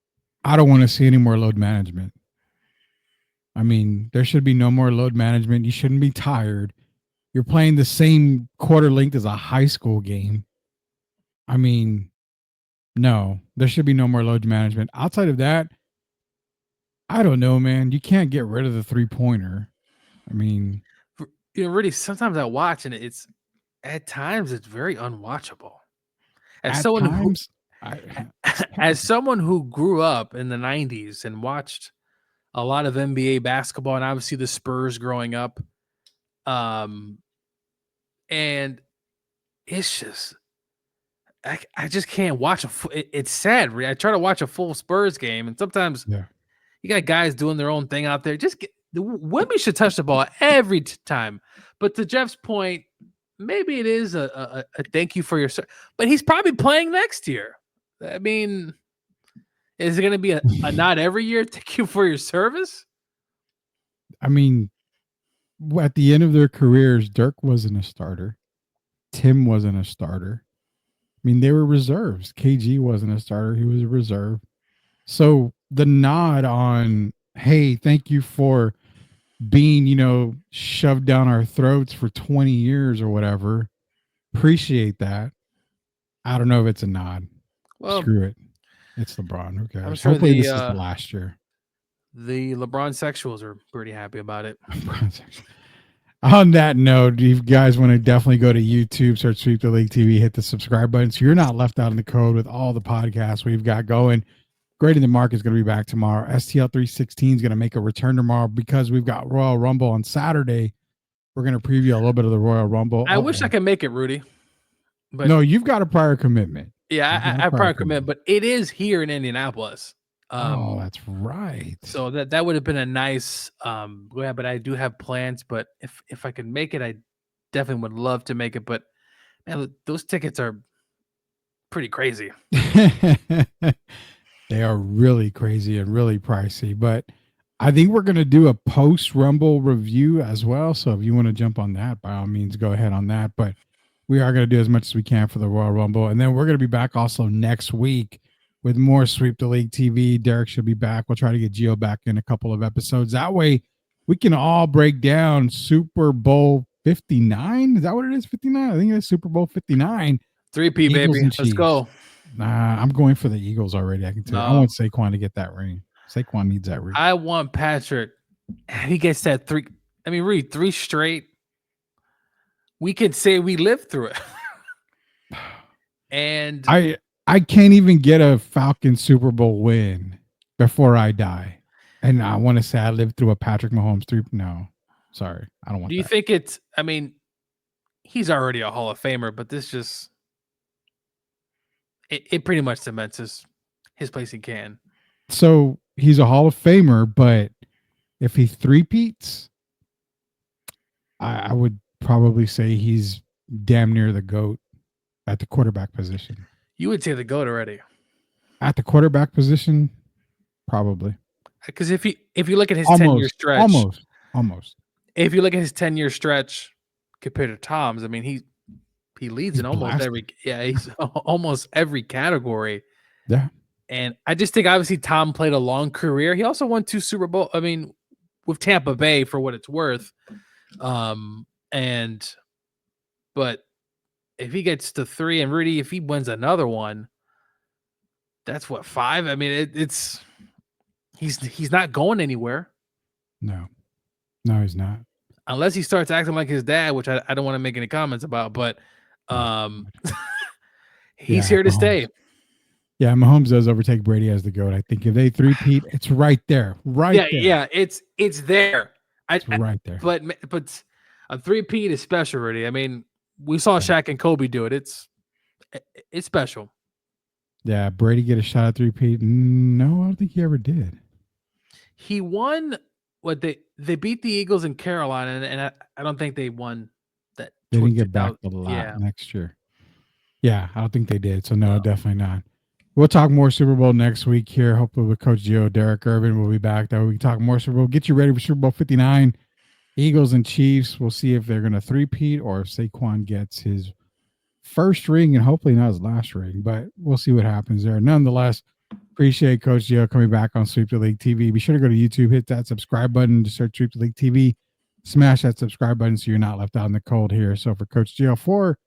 I don't want to see any more load management. I mean, there should be no more load management. You shouldn't be tired. You're playing the same quarter length as a high school game. I mean, no, there should be no more load management. Outside of that, I don't know, man. You can't get rid of the 3-pointer. I mean, Rudy, sometimes I watch and at times it's very unwatchable. As someone who grew up in the 90s and watched a lot of NBA basketball and obviously the Spurs growing up, and it's just I just can't watch it's sad. I try to watch a full Spurs game and sometimes you got guys doing their own thing out there. Wemby should touch the ball every time. But to Jeff's point, maybe it is a thank you for your service. But he's probably playing next year. I mean, is it going to be a not every year thank you for your service? I mean, at the end of their careers, Dirk wasn't a starter. Tim wasn't a starter. I mean, they were reserves. KG wasn't a starter. He was a reserve. So the nod on, hey, thank you for being, shoved down our throats for 20 years or whatever. Appreciate that. I don't know if it's a nod. Well, screw it. It's LeBron. Who cares? I'm sure Hopefully this is the last year. The LeBron sexuals are pretty happy about it. On that note, you guys want to definitely go to YouTube, search Sweep the League TV, hit the subscribe button so you're not left out in the code with all the podcasts we've got going. Great in the Market is going to be back tomorrow. STL 316 is going to make a return tomorrow because we've got Royal Rumble on Saturday. We're going to preview a little bit of the Royal Rumble. I wish I could make it, Rudy. But no, you've got a prior commitment. Yeah, I have prior commitment, but it is here in Indianapolis. Oh, that's right. So that would have been a nice but I do have plans, but if I could make it, I definitely would love to make it. But man, those tickets are pretty crazy. They are really crazy and really pricey, but I think we're going to do a post Rumble review as well. So if you want to jump on that, by all means, go ahead on that. But we are going to do as much as we can for the Royal Rumble. And then we're going to be back also next week with more Sweep the League TV. Derek should be back. We'll try to get Gio back in a couple of episodes. That way we can all break down Super Bowl 59. Is that what it is? 59? I think it's Super Bowl 59. 3P, baby. Let's go. Nah, I'm going for the Eagles already. I can tell. I want Saquon to get that ring. Saquon needs that ring. I want Patrick. He gets that three. I mean, read 3 straight. We could say we lived through it. And I can't even get a Falcon Super Bowl win before I die. And I want to say I lived through a Patrick Mahomes 3. No, sorry. I don't want Do you think it's, I mean, he's already a Hall of Famer, but this just, it pretty much cements his place in Canton. So he's a Hall of Famer, but if he three-peats, I would probably say he's damn near the GOAT at the quarterback position. You would say the GOAT already. At the quarterback position, probably. Because if you look at his 10-year stretch, almost. If you look at his 10-year stretch compared to Tom's, I mean he leads in almost he's almost every category. Yeah. And I just think obviously Tom played a long career. He also won 2 Super Bowl. I mean, with Tampa Bay for what it's worth. But if he gets to 3 and Rudy, if he wins another one, that's what 5. I mean, he's not going anywhere. No, he's not. Unless he starts acting like his dad, which I don't want to make any comments about, but he's here to stay. Yeah, Mahomes does overtake Brady as the GOAT. I think if they three-peat, it's right there. Yeah, it's there. It's right there. But a three-peat is special, Rudy. I mean, we saw Shaq and Kobe do it. It's special. Yeah, Brady get a shot at three-peat? No, I don't think he ever did. He won what they beat the Eagles in Carolina, and I don't think they won that. They didn't get back a lot next year. Yeah, I don't think they did. So no, definitely not. We'll talk more Super Bowl next week here. Hopefully with Coach Gio, Derek Urban will be back. That way we can talk more Super Bowl. Get you ready for Super Bowl 59. Eagles and Chiefs. We'll see if they're going to three-peat or if Saquon gets his first ring and hopefully not his last ring. But we'll see what happens there. Nonetheless, appreciate Coach Gio coming back on Sweep the League TV. Be sure to go to YouTube, hit that subscribe button to search Sweep the League TV. Smash that subscribe button so you're not left out in the cold here. So for Coach Gio, for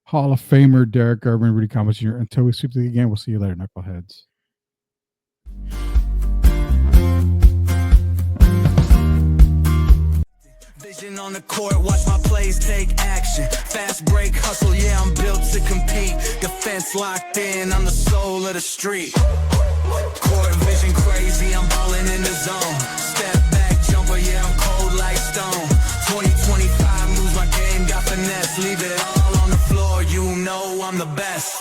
Hall of Famer Derek Urban, Rudy Campos Jr., until we sweep the league again, we'll see you later, knuckleheads. Vision on the court, watch my plays take action. Fast break, hustle, yeah, I'm built to compete. Defense locked in, I'm the soul of the street. Court vision crazy, I'm balling in the zone. Step back, jumper, yeah, I'm cold like stone. 2025 moves my game, got finesse, leave it all on the floor, you know I'm the best.